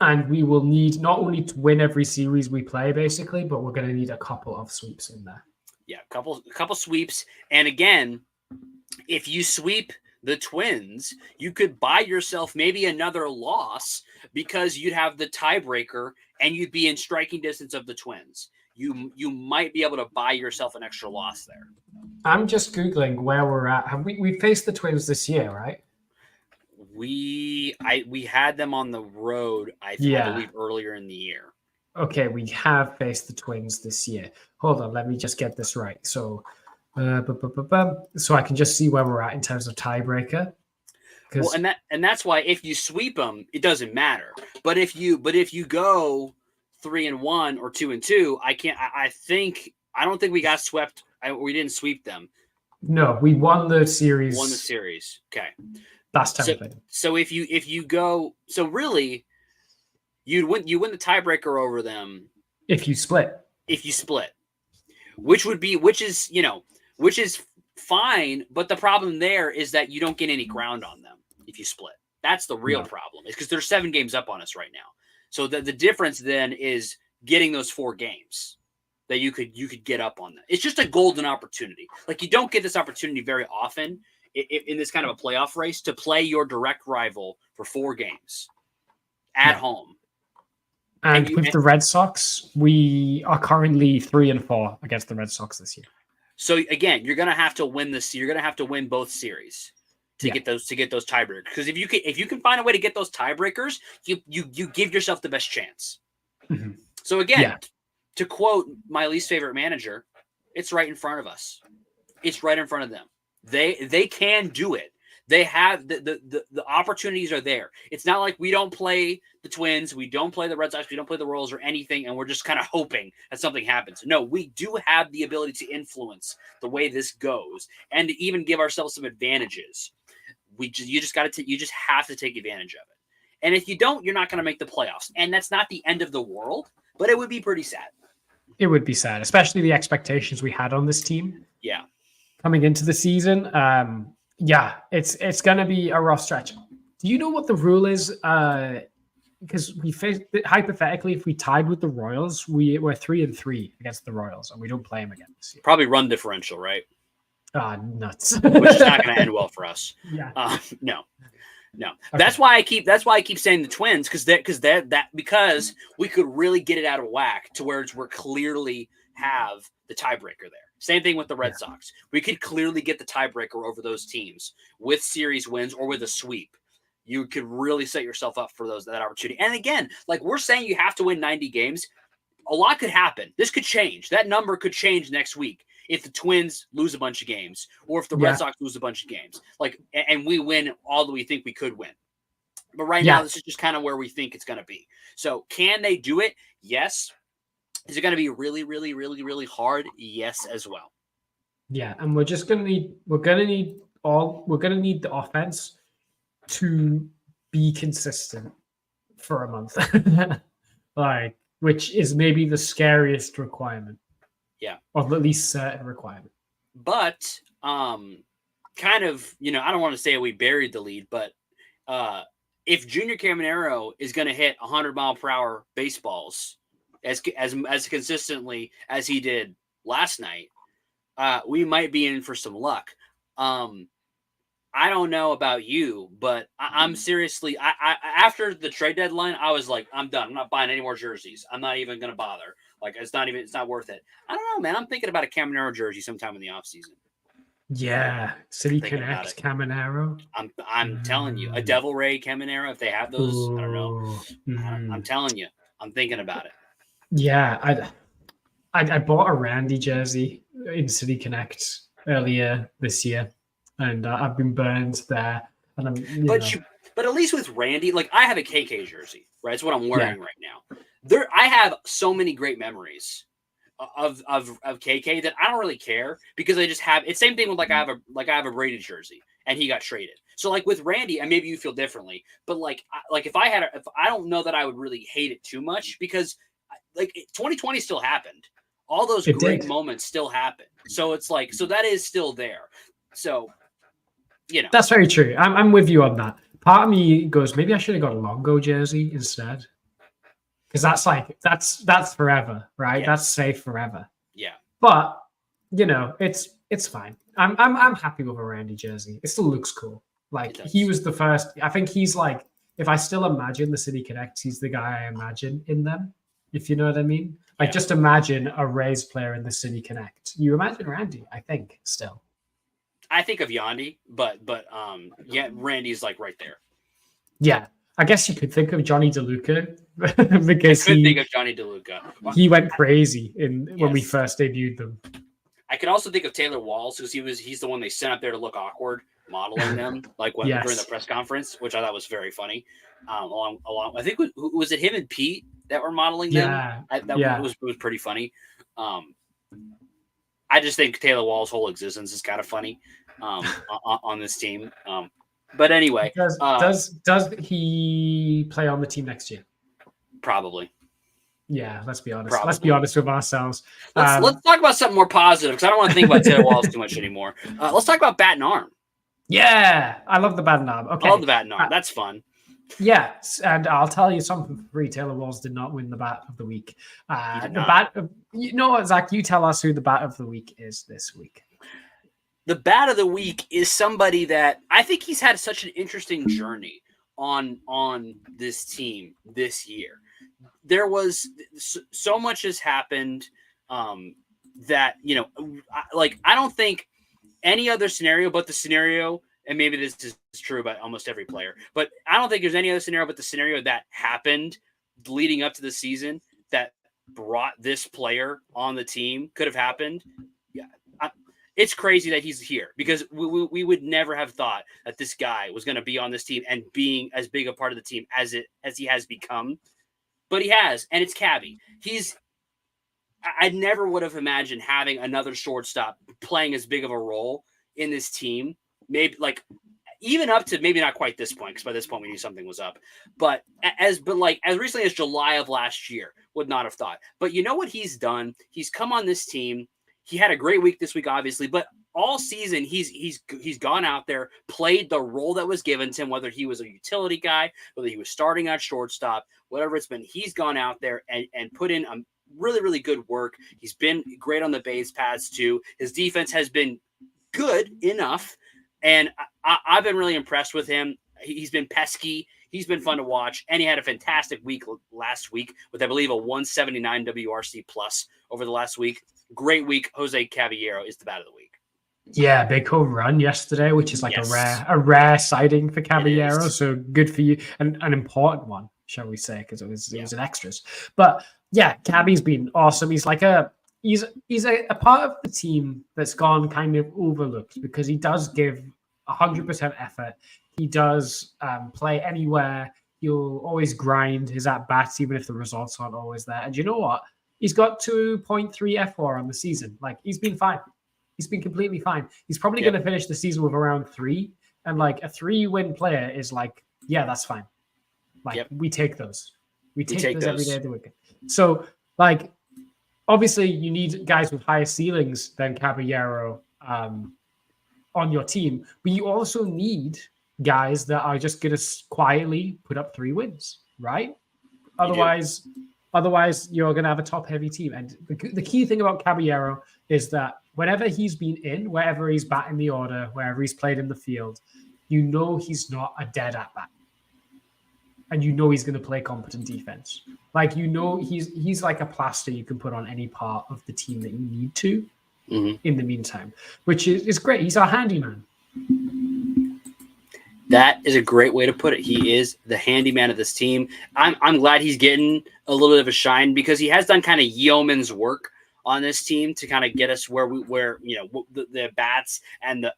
And we will need not only to win every series we play, basically, but we're going to need a couple of sweeps in there. Yeah, a couple sweeps. And again, if you sweep the Twins, you could buy yourself maybe another loss because you'd have the tiebreaker and you'd be in striking distance of the Twins. You might be able to buy yourself an extra loss there. I'm just Googling where we're at. Have we faced the Twins this year, right? We had them on the road, I believe, earlier in the year. Okay, we have faced the Twins this year. Hold on, let me just get this right. So, so I can just see where we're at in terms of tiebreaker. Well, and that's why if you sweep them, it doesn't matter. But if you go 3-1 or 2-2, I don't think we got swept. We didn't sweep them. No, we won the series. Okay. Last time. So if you go, so really, you win the tiebreaker over them if you split, which is fine. But the problem there is that you don't get any ground on them if you split. That's the real problem. Is because they're 7 games up on us right now. So the difference then is getting those 4 games that you could get up on them. It's just a golden opportunity. Like you don't get this opportunity very often in this kind of a playoff race to play your direct rival for 4 games at home. And with the Red Sox, we are currently 3-4 against the Red Sox this year. So again, you're going to have to win this. You're going to have to win both series to get those tiebreakers. Because if you can find a way to get those tiebreakers, you give yourself the best chance. Mm-hmm. So again, to quote my least favorite manager, it's right in front of us. It's right in front of them. They can do it. They have the opportunities are there. It's not like we don't play the Twins, we don't play the Red Sox, we don't play the Royals or anything, and we're just kind of hoping that something happens. No, we do have the ability to influence the way this goes and to even give ourselves some advantages. You just have to take advantage of it. And if you don't, you're not going to make the playoffs. And that's not the end of the world, but it would be pretty sad. It would be sad, especially the expectations we had on this team. Yeah. Coming into the season, it's going to be a rough stretch. Do you know what the rule is? Because we faced hypothetically, if we tied with the Royals, we're 3-3 against the Royals, and we don't play them again this year. Probably run differential, right? Nuts. Which is not going to end well for us. Yeah. No. Okay. That's why I keep saying the Twins because we could really get it out of whack to where we're clearly have the tiebreaker there. Same thing with the Red Sox. We could clearly get the tiebreaker over those teams with series wins or with a sweep. You could really set yourself up for that opportunity. And again, like we're saying, you have to win 90 games. A lot could happen. This could change. That number could change next week if the Twins lose a bunch of games or if the Red Sox lose a bunch of games. And we win all that we think we could win. But right now, this is just kind of where we think it's going to be. So can they do it? Yes. Is it going to be really, really, really, really hard? Yes, as well. Yeah, and we're gonna need the offense to be consistent for a month. Like, which is maybe the scariest requirement. Yeah. Or at least certain requirement. But kind of, I don't want to say we buried the lead, but if Junior Caminero is going to hit 100-mile-per-hour baseballs as consistently as he did last night, we might be in for some luck. I don't know about you, but I'm seriously. I after the trade deadline, I was like, I'm done. I'm not buying any more jerseys. I'm not even going to bother. Like, it's not worth it. I don't know, man. I'm thinking about a Caminero jersey sometime in the offseason. Yeah, City Connect Caminero. I'm telling you, a Devil Ray Caminero. If they have those, I don't know. I'm telling you, I'm thinking about it. Yeah, I bought a Randy jersey in City Connect earlier this year, and I've been burned there. And I'm, but at least with Randy, like, I have a KK jersey, right? It's what I'm wearing right now. I have so many great memories of KK that I don't really care, because I just have. It's same thing with I have a Brady jersey and he got traded. So like with Randy, and maybe you feel differently, but like if I don't know that I would really hate it too much, because like 2020 still happened. All those great moments still happen. So it's like, so that is still there. So, That's very true. I'm with you on that. Part of me goes, maybe I should have got a Longo jersey instead. Because that's forever, right? Yeah. That's safe forever. Yeah. But, it's fine. I'm happy with a Randy jersey. It still looks cool. Like, he was the first. I think he's like, if I still imagine the City Connects, he's the guy I imagine in them. If you know what I mean. Like, just imagine a Rays player in the City Connect. You imagine Randy, I think, still. I think of Yandy, but Randy's like right there. Yeah. I guess you could think of Johnny DeLuca because think of Johnny DeLuca. He went crazy when we first debuted them. I could also think of Taylor Walls, because he's the one they sent up there to look awkward, modeling them during the press conference, which I thought was very funny. Along, I think was it him and Pete that were modeling them? That was pretty funny. I just think Taylor Wall's whole existence is kind of funny on this team. But anyway, does he play on the team next year? Probably. Yeah, let's be honest. Probably. Let's be honest with ourselves. Let's talk about something more positive, because I don't want to think about Taylor Walls too much anymore. Let's talk about bat and arm. Yeah, I love the bat and arm. Okay, I love the bat and arm. That's fun. Yes, and I'll tell you something for free. Taylor Walls did not win the bat of the week. You know what, Zach? You tell us who the bat of the week is this week. The bat of the week is somebody that I think he's had such an interesting journey on this team this year. There was so much has happened that, I don't think any other scenario but the scenario, and maybe this is true about almost every player, but I don't think there's any other scenario but the scenario that happened leading up to the season that brought this player on the team could have happened. Yeah. It's crazy that he's here, because we would never have thought that this guy was going to be on this team and being as big a part of the team as he has become. But he has, and it's Cabby. I never would have imagined having another shortstop playing as big of a role in this team. Maybe even up to maybe not quite this point, because by this point we knew something was up. But as recently as July of last year, would not have thought. But you know what he's done? He's come on this team. He had a great week this week, obviously, but all season he's gone out there, played the role that was given to him, whether he was a utility guy, whether he was starting at shortstop, whatever it's been. He's gone out there and put in a really, really good work. He's been great on the base paths too. His defense has been good enough, and I've been really impressed with him. He's been pesky. He's been fun to watch, and he had a fantastic week last week with, I believe, a 179 WRC plus over the last week. Great week. Jose Caballero is the bat of the week. Yeah, big home run yesterday, which is like a rare sighting for Caballero. So good for you, and an important one, shall we say, because it was an extras. But yeah, Cabby's been awesome. He's like he's a part of the team that's gone kind of overlooked, because he does give 100% effort. He does play anywhere. He'll always grind his at bats, even if the results aren't always there. And you know what? He's got 2.3 F4 on the season. Like, he's been fine. He's been completely fine. He's probably going to finish the season with around 3. And like a 3-win player is like, yeah, that's fine. Like we take those. We take those every day of the week. So like, obviously you need guys with higher ceilings than Caballero on your team, but you also need guys that are just going to quietly put up 3 wins, right? Otherwise you're going to have a top-heavy team. And the key thing about Caballero is that whenever he's been in, wherever he's batting the order, wherever he's played in the field, you know he's not a dead at bat. And you know he's going to play competent defense. Like, you know he's like a plaster you can put on any part of the team that you need to in the meantime, which is great. He's our handyman. That is a great way to put it. He is the handyman of this team. I'm glad he's getting a little bit of a shine because he has done kind of yeoman's work on this team to kind of get us where the bats and the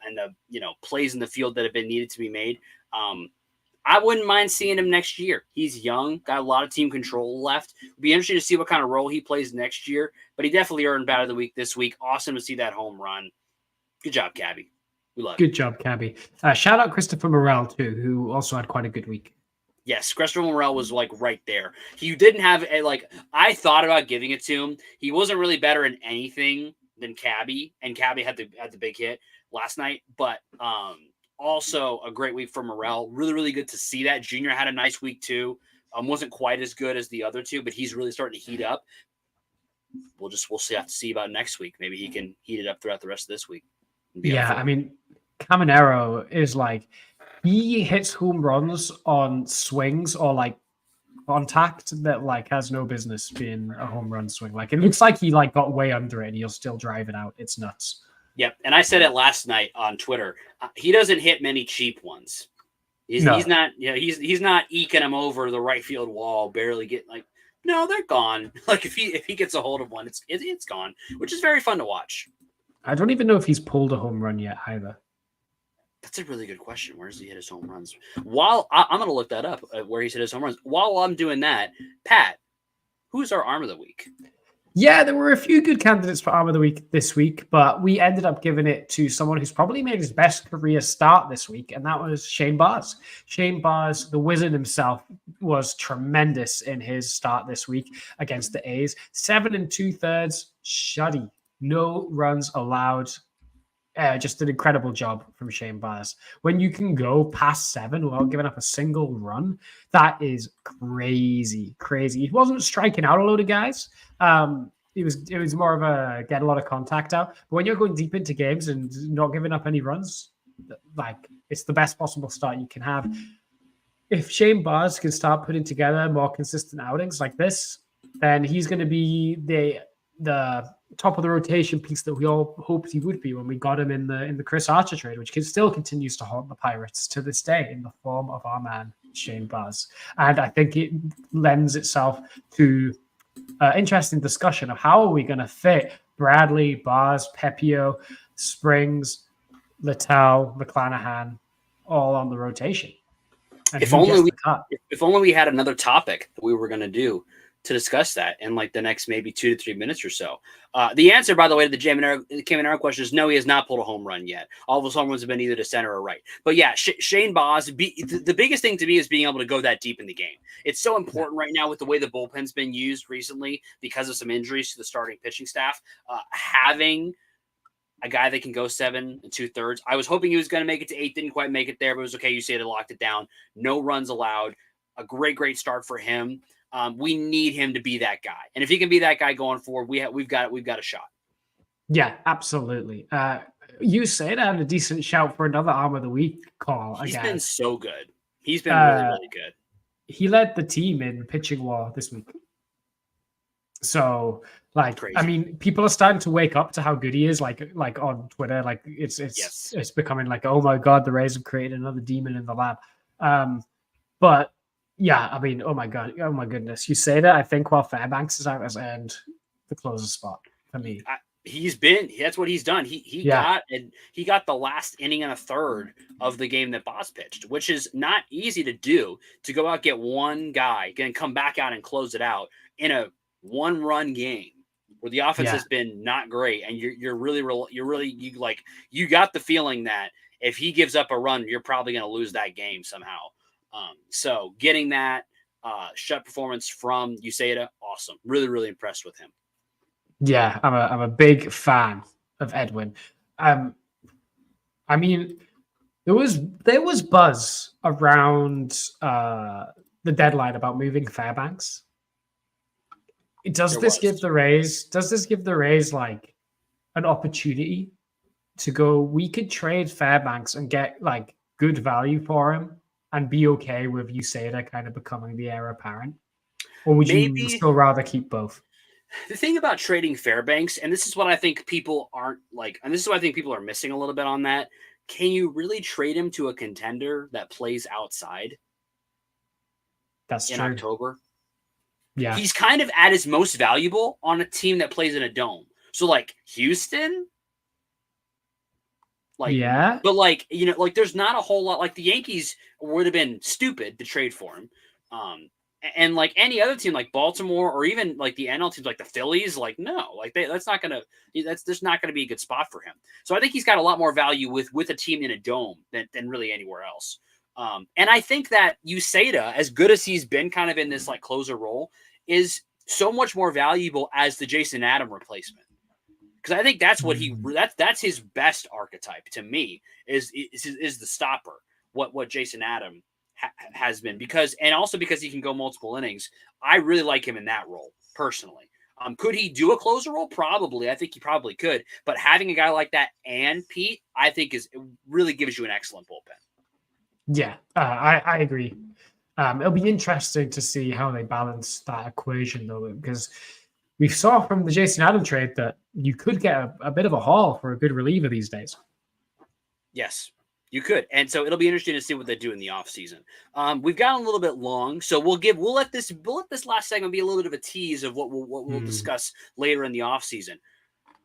plays in the field that have been needed to be made. I wouldn't mind seeing him next year. He's young, got a lot of team control left. It'd be interesting to see what kind of role he plays next year, but he definitely earned Bat of the Week this week. Awesome to see that home run. Good job, Cabby. We love it. Good job, Cabby. Shout out Christopher Morel, too, who also had quite a good week. Yes, Christopher Morel was like right there. He didn't have I thought about giving it to him. He wasn't really better in anything than Cabby, and Cabby had the big hit last night, but also a great week for Morel. Really, really good to see that. Junior had a nice week too. Wasn't quite as good as the other two, but he's really starting to heat up. We'll have to see about next week. Maybe he can heat it up throughout the rest of this week. Yeah, I mean, Caminero is like, he hits home runs on swings or like contact that like has no business being a home run swing. Like, it looks like he like got way under it and he'll still drive it out. It's nuts. Yep, and I said it last night on Twitter. He doesn't hit many cheap ones. He's not eking them over the right field wall, barely getting like. No, they're gone. Like if he gets a hold of one, it's gone, which is very fun to watch. I don't even know if he's pulled a home run yet either. That's a really good question. Where does he hit his home runs? While I'm going to look that up, where he's hit his home runs. While I'm doing that, Pat, who's our arm of the week? Yeah, there were a few good candidates for Arm of the Week this week, but we ended up giving it to someone who's probably made his best career start this week, and that was Shane Baz. Shane Baz, the wizard himself, was tremendous in his start this week against the A's. 7 2/3 shutty, no runs allowed. Just an incredible job from Shane Baz. When you can go past 7 without giving up a single run, that is crazy. He wasn't striking out a load of guys. It was more of a get a lot of contact out. But when you're going deep into games and not giving up any runs, like, it's the best possible start you can have. If Shane Baz can start putting together more consistent outings like this, then he's going to be the top of the rotation piece that we all hoped he would be when we got him in the Chris Archer trade, which still continues to haunt the Pirates to this day in the form of our man Shane Baz. And I think it lends itself to interesting discussion of how are we going to fit Bradley, Baz, Pepio, Springs, Littell, McClanahan all on the rotation. And if only we had another topic that we were going to do to discuss that in like the next maybe 2 to 3 minutes or so. The answer, by the way, to the Caminero question is no, he has not pulled a home run yet. All of his home runs have been either to center or right. But yeah, Shane Baz, the biggest thing to me is being able to go that deep in the game. It's so important right now with the way the bullpen's been used recently because of some injuries to the starting pitching staff. Having a guy that can go 7 2/3. I was hoping he was going to make it to 8, didn't quite make it there, but it was okay. You said it locked it down. No runs allowed. A great start for him. We need him to be that guy, and if he can be that guy going forward, we've got a shot. Yeah, absolutely. You said I had a decent shout for another Arm of the Week call. He's been so good. He's been really good. He led the team in pitching WAR this week. So, like, crazy. I mean, people are starting to wake up to how good he is. Like on Twitter, like it's becoming like, oh my god, the Rays have created another demon in the lab. But yeah, I mean, oh my goodness. You say that, I think while Fairbanks is out, has earned the closer spot for me. That's what he's done. He got the last inning and a third of the game that Baz pitched, which is not easy to do, to go out, get one guy, and come back out and close it out in a 1-run game. where the offense has been not great, and you got the feeling that if he gives up a run, you're probably going to lose that game somehow. So getting that shut performance from Usaida, awesome. Really, really impressed with him. Yeah, I'm a big fan of Edwin. I mean, there was buzz around the deadline about moving Fairbanks. Does this give the Rays like an opportunity to go? We could trade Fairbanks and get like good value for him and be okay with Usaida kind of becoming the heir apparent, or would you still rather keep both? The thing about trading Fairbanks, and this is what I think people aren't like, and this is what I think people are missing a little bit on that. Can you really trade him to a contender that plays outside? That's in true. October. Yeah. He's kind of at his most valuable on a team that plays in a dome. So like Houston, like, yeah, but like, you know, like there's not a whole lot. Like the Yankees would have been stupid to trade for him. And like any other team like Baltimore or even like the NL teams like the Phillies, like no, like there's not gonna be a good spot for him. So I think he's got a lot more value with a team in a dome than really anywhere else. And I think that Usaida, as good as he's been kind of in this like closer role, is so much more valuable as the Jason Adam replacement. Because I think that's what that's his best archetype to me is the stopper. What Jason Adam has been, because he can go multiple innings. I really like him in that role personally. Could he do a closer role? Probably. I think he probably could. But having a guy like that and Pete, I think it really gives you an excellent bullpen. Yeah, I agree. It'll be interesting to see how they balance that equation, though, because we saw from the Jason Adam trade that you could get a bit of a haul for a good reliever these days. Yes, you could. And so it'll be interesting to see what they do in the offseason. We've gotten a little bit long, so we'll let this last segment be a little bit of a tease of what we'll discuss later in the offseason.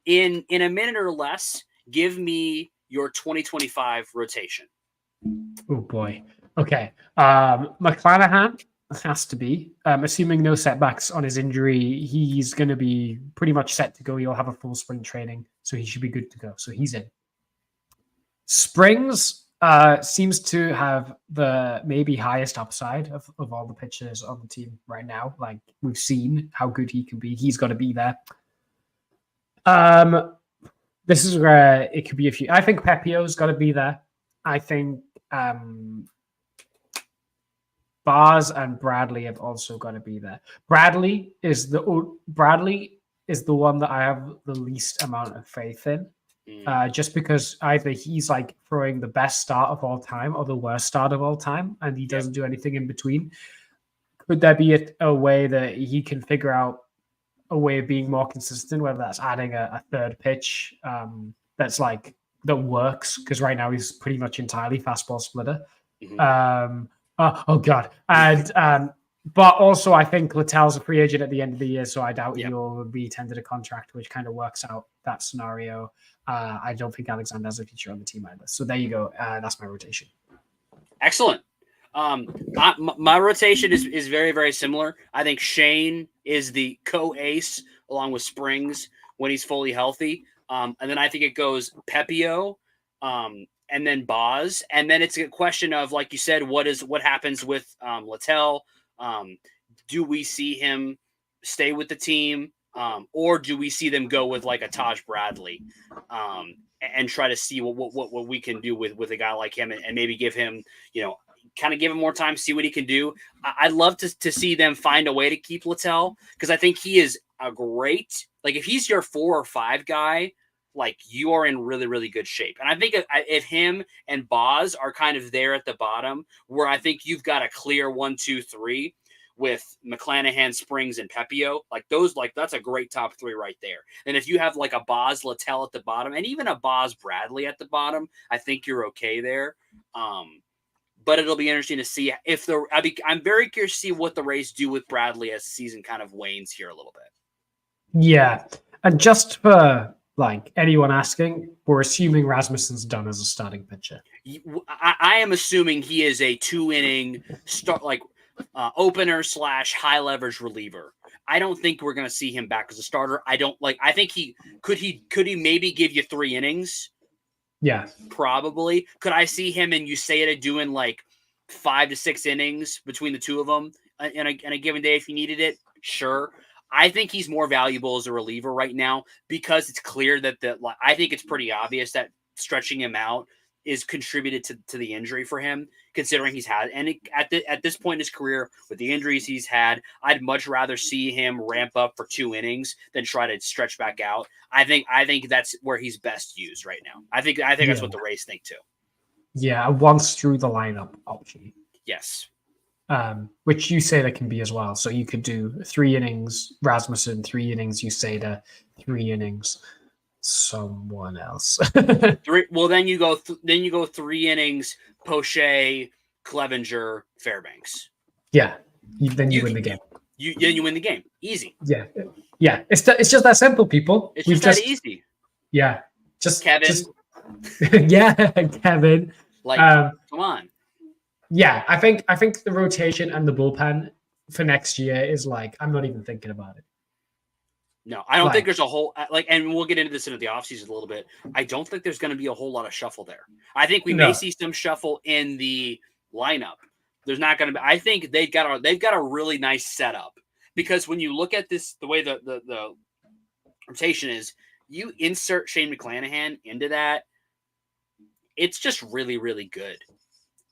In a minute or less, give me your 2025 rotation. Oh boy. Okay. McClanahan has to be. Assuming no setbacks on his injury, he's going to be pretty much set to go. He'll have a full spring training, so he should be good to go. So he's in. Springs seems to have the maybe highest upside of all the pitchers on the team right now. Like, we've seen how good he can be. He's got to be there. This is where it could be a few. I think Pepio's got to be there. I think Bars and Bradley have also got to be there. Bradley is the one that I have the least amount of faith in. Just because either he's like throwing the best start of all time or the worst start of all time, and he doesn't do anything in between. Could there be a way that he can figure out a way of being more consistent, whether that's adding a third pitch that works? Because right now he's pretty much entirely fastball splitter. Oh God. And but also I think Littell's a free agent at the end of the year, so I doubt he'll be tendered a contract, which kind of works out that scenario. I don't think Alexander has a future on the team either. So there you go. That's my rotation. Excellent. My rotation is very, very similar. I think Shane is the co-ace along with Springs when he's fully healthy. And then I think it goes Pepio, and then Boz. And then it's a question of, like you said, what happens with Littell? Do we see him stay with the team? Or do we see them go with like a Taj Bradley and try to see what we can do with a guy like him and maybe give him, kind of give him more time, see what he can do. I'd love to see them find a way to keep Littell, because I think he is a great, like if he's your 4 or 5 guy, like you are in really, really good shape. And I think if him and Boz are kind of there at the bottom, where I think you've got a clear 1, 2, 3 with McClanahan, Springs, and Pepio, that's a great top 3 right there. And if you have like a Boz Littell at the bottom and even a Boz Bradley at the bottom, I think you're okay there. But it'll be interesting to see I'm very curious to see what the Rays do with Bradley as the season kind of wanes here a little bit. Yeah. And just for like anyone asking, we're assuming Rasmussen's done as a starting pitcher. I am assuming he is a 2-inning start, like opener / high leverage reliever. I don't think we're going to see him back as a starter. I think he maybe give you 3 innings? Yeah. Probably. Could I see him and Uceda doing like 5 to 6 innings between the two of them in a given day if he needed it? Sure. I think he's more valuable as a reliever right now because it's clear that I think it's pretty obvious that stretching him out is contributed to the injury for him, considering he's had, and at this point in his career with the injuries he's had, I'd much rather see him ramp up for 2 innings than try to stretch back out. I think that's where he's best used right now. I think that's what the Rays think too. Yeah, once through the lineup option. Yes. Which Uceda can be as well. So you could do 3 innings Rasmussen, 3 innings Uceda, 3 innings someone else. 3. Well, then you go 3 innings Poche, Clevenger, Fairbanks. Yeah, then you win the game. You win the game. Easy. Yeah. It's just that simple, people. It's just that easy. Yeah, just Kevin. Yeah, Kevin. Come on. Yeah, I think the rotation and the bullpen for next year is like, I'm not even thinking about it. No, I don't think there's a whole and we'll get into this into the offseason a little bit. I don't think there's going to be a whole lot of shuffle there. I think we may see some shuffle in the lineup. There's not going to be. I think they've got a really nice setup because when you look at this, the way the rotation is, you insert Shane McClanahan into that, it's just really, really good.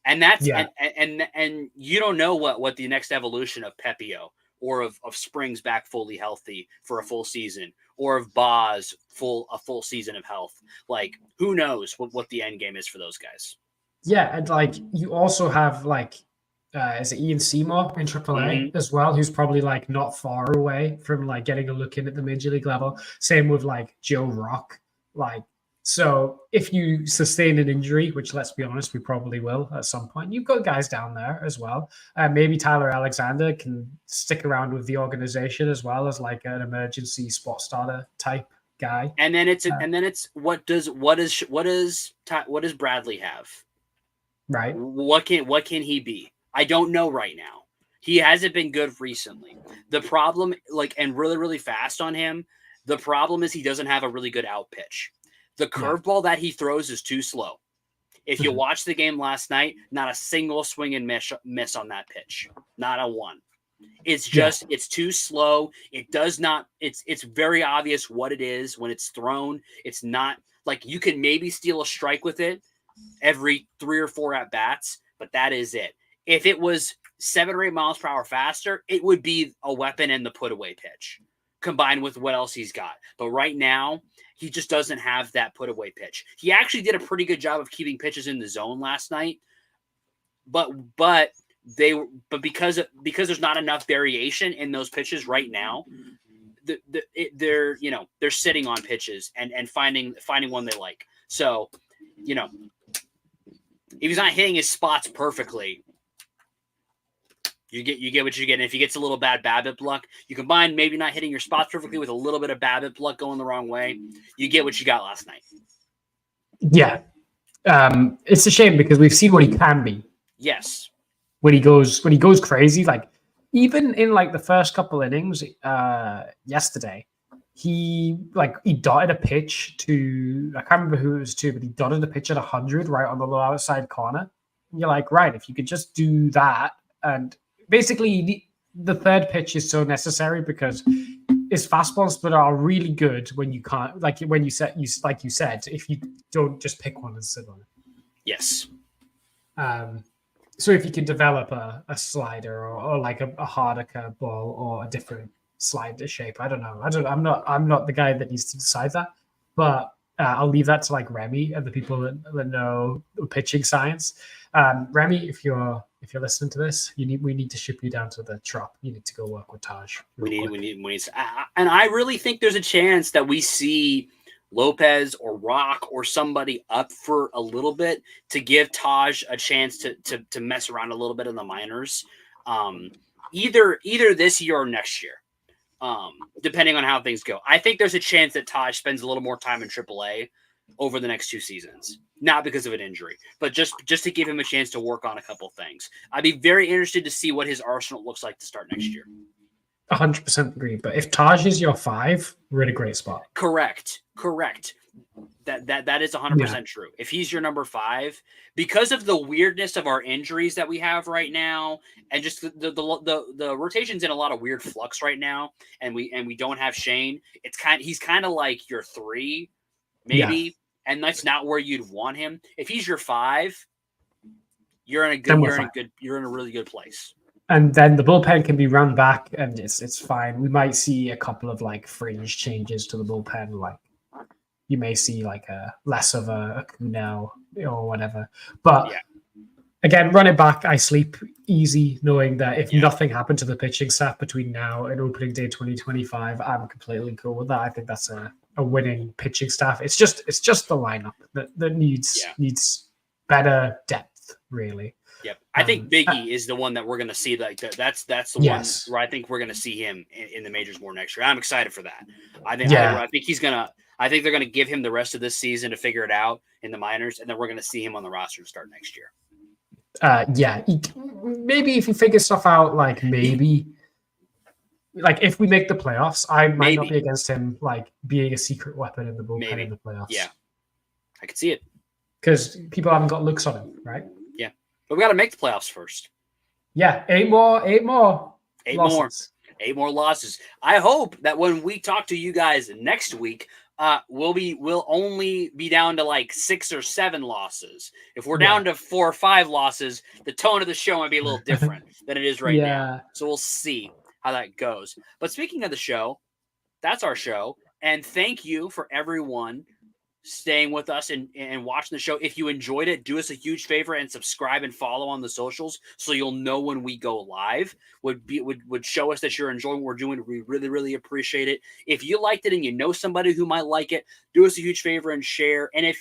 And that's and you don't know what the next evolution of Pepio or of Springs back fully healthy for a full season, or of Boz a full season of health. Like, who knows what the end game is for those guys? Yeah, and like you also have is it Ian Seymour in AAA as well, who's probably like not far away from like getting a look in at the major league level. Same with like Joe Rock. So if you sustain an injury, which let's be honest, we probably will at some point, you've got guys down there as well. Maybe Tyler Alexander can stick around with the organization as well as like an emergency spot starter type guy. And then it's what does Bradley have? Right. What can he be? I don't know right now. He hasn't been good recently. The problem, and really, really fast on him, the problem is he doesn't have a really good out pitch. The curveball that he throws is too slow. If you watch the game last night, not a single swing and miss on that pitch. Not a one. It's just, it's too slow. It does not, it's very obvious what it is when it's thrown. It's not like you can maybe steal a strike with it every 3 or 4 at bats, but that is it. If it was 7 or 8 miles per hour faster, it would be a weapon in the put away pitch combined with what else he's got. But right now, he just doesn't have that put away pitch. He actually did a pretty good job of keeping pitches in the zone last night, but because there's not enough variation in those pitches right now, they're sitting on pitches and finding one they like. So, if he's not hitting his spots perfectly, you get what you get. And if he gets a little bad BABIP luck, you combine maybe not hitting your spots perfectly with a little bit of BABIP luck going the wrong way, you get what you got last night. Yeah. It's a shame because we've seen what he can be. Yes. When he goes crazy, like even in like the first couple innings yesterday, he dotted a pitch to, I can't remember who it was to, but he dotted a pitch at 100 right on the low outside corner. And you're like, right, if you could just do that. And basically the third pitch is so necessary because his fastball split are really good when you can't, like you said, if you don't just pick one and sit on it. Yes. So if you can develop a slider or like a harder curveball or a different slider shape, I don't know. I'm not the guy that needs to decide that, but I'll leave that to like Remy and the people that know pitching science. Remy, if you're listening to this, we need to ship you down to the Trop. You need to go work with Taj. We need. And I really think there's a chance that we see Lopez or Rock or somebody up for a little bit to give Taj a chance to mess around a little bit in the minors, either this year or next year, depending on how things go. I think there's a chance that Taj spends a little more time in AAA over the next 2 seasons, not because of an injury, but just to give him a chance to work on a couple things. I'd be very interested to see what his arsenal looks like to start next year. 100% agree. But if Taj is your 5, we're in a great spot. Correct. That is 100% true. If he's your number 5, because of the weirdness of our injuries that we have right now, and just the rotation's in a lot of weird flux right now, and we don't have Shane. He's kind of like your 3, maybe, and that's not where you'd want him. If he's your 5, you're in a really good place. And then the bullpen can be run back, and it's fine. We might see a couple of like fringe changes to the bullpen, like you may see like a less of a Kunal or whatever. But again, run it back. I sleep easy knowing that if nothing happened to the pitching staff between now and opening day 2025, I'm completely cool with that. I think that's a winning pitching staff. It's just the lineup that needs better depth, really. Yep, I think Biggie is the one that we're going to see. Like that's the one where I think we're going to see him in the majors more next year. I'm excited for that. I think they're going to give him the rest of this season to figure it out in the minors, and then we're going to see him on the roster to start next year. Maybe if he figures stuff out, like if we make the playoffs, I might not be against him like being a secret weapon in the bullpen in the playoffs. Yeah, I could see it because people haven't got looks on him, right? Yeah, but we got to make the playoffs first. Yeah, 8 more losses. I hope that when we talk to you guys next week, we'll only be down to like 6 or 7 losses. If we're down to 4 or 5 losses, the tone of the show might be a little different than it is right now. So we'll see how that goes. But speaking of the show, that's our show. And thank you for everyone staying with us and watching the show. If you enjoyed it, do us a huge favor and subscribe and follow on the socials so you'll know when we go live. Would show us that you're enjoying what we're doing. We really, really appreciate it. If you liked it and you know somebody who might like it, do us a huge favor and share. And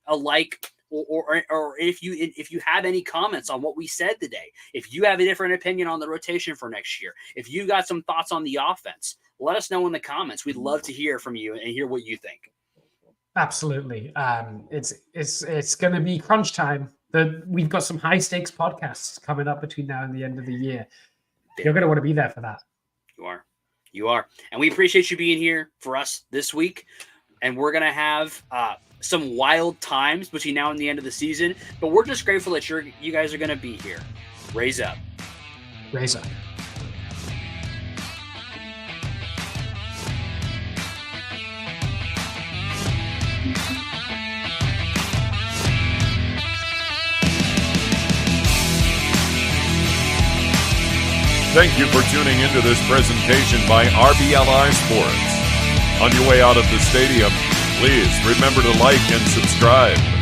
a like, or if you have any comments on what we said today, if you have a different opinion on the rotation for next year, if you got some thoughts on the offense, let us know in the comments. We'd love to hear from you and hear what you think. Absolutely. It's going to be crunch time. We've got some high stakes podcasts coming up between now and the end of the year. You're going to want to be there for that. You are. And we appreciate you being here for us this week. And we're going to have some wild times between now and the end of the season. But we're just grateful that you guys are going to be here. Raise up. Raise up. Thank you for tuning into this presentation by RBLR Sports. On your way out of the stadium, please remember to like and subscribe.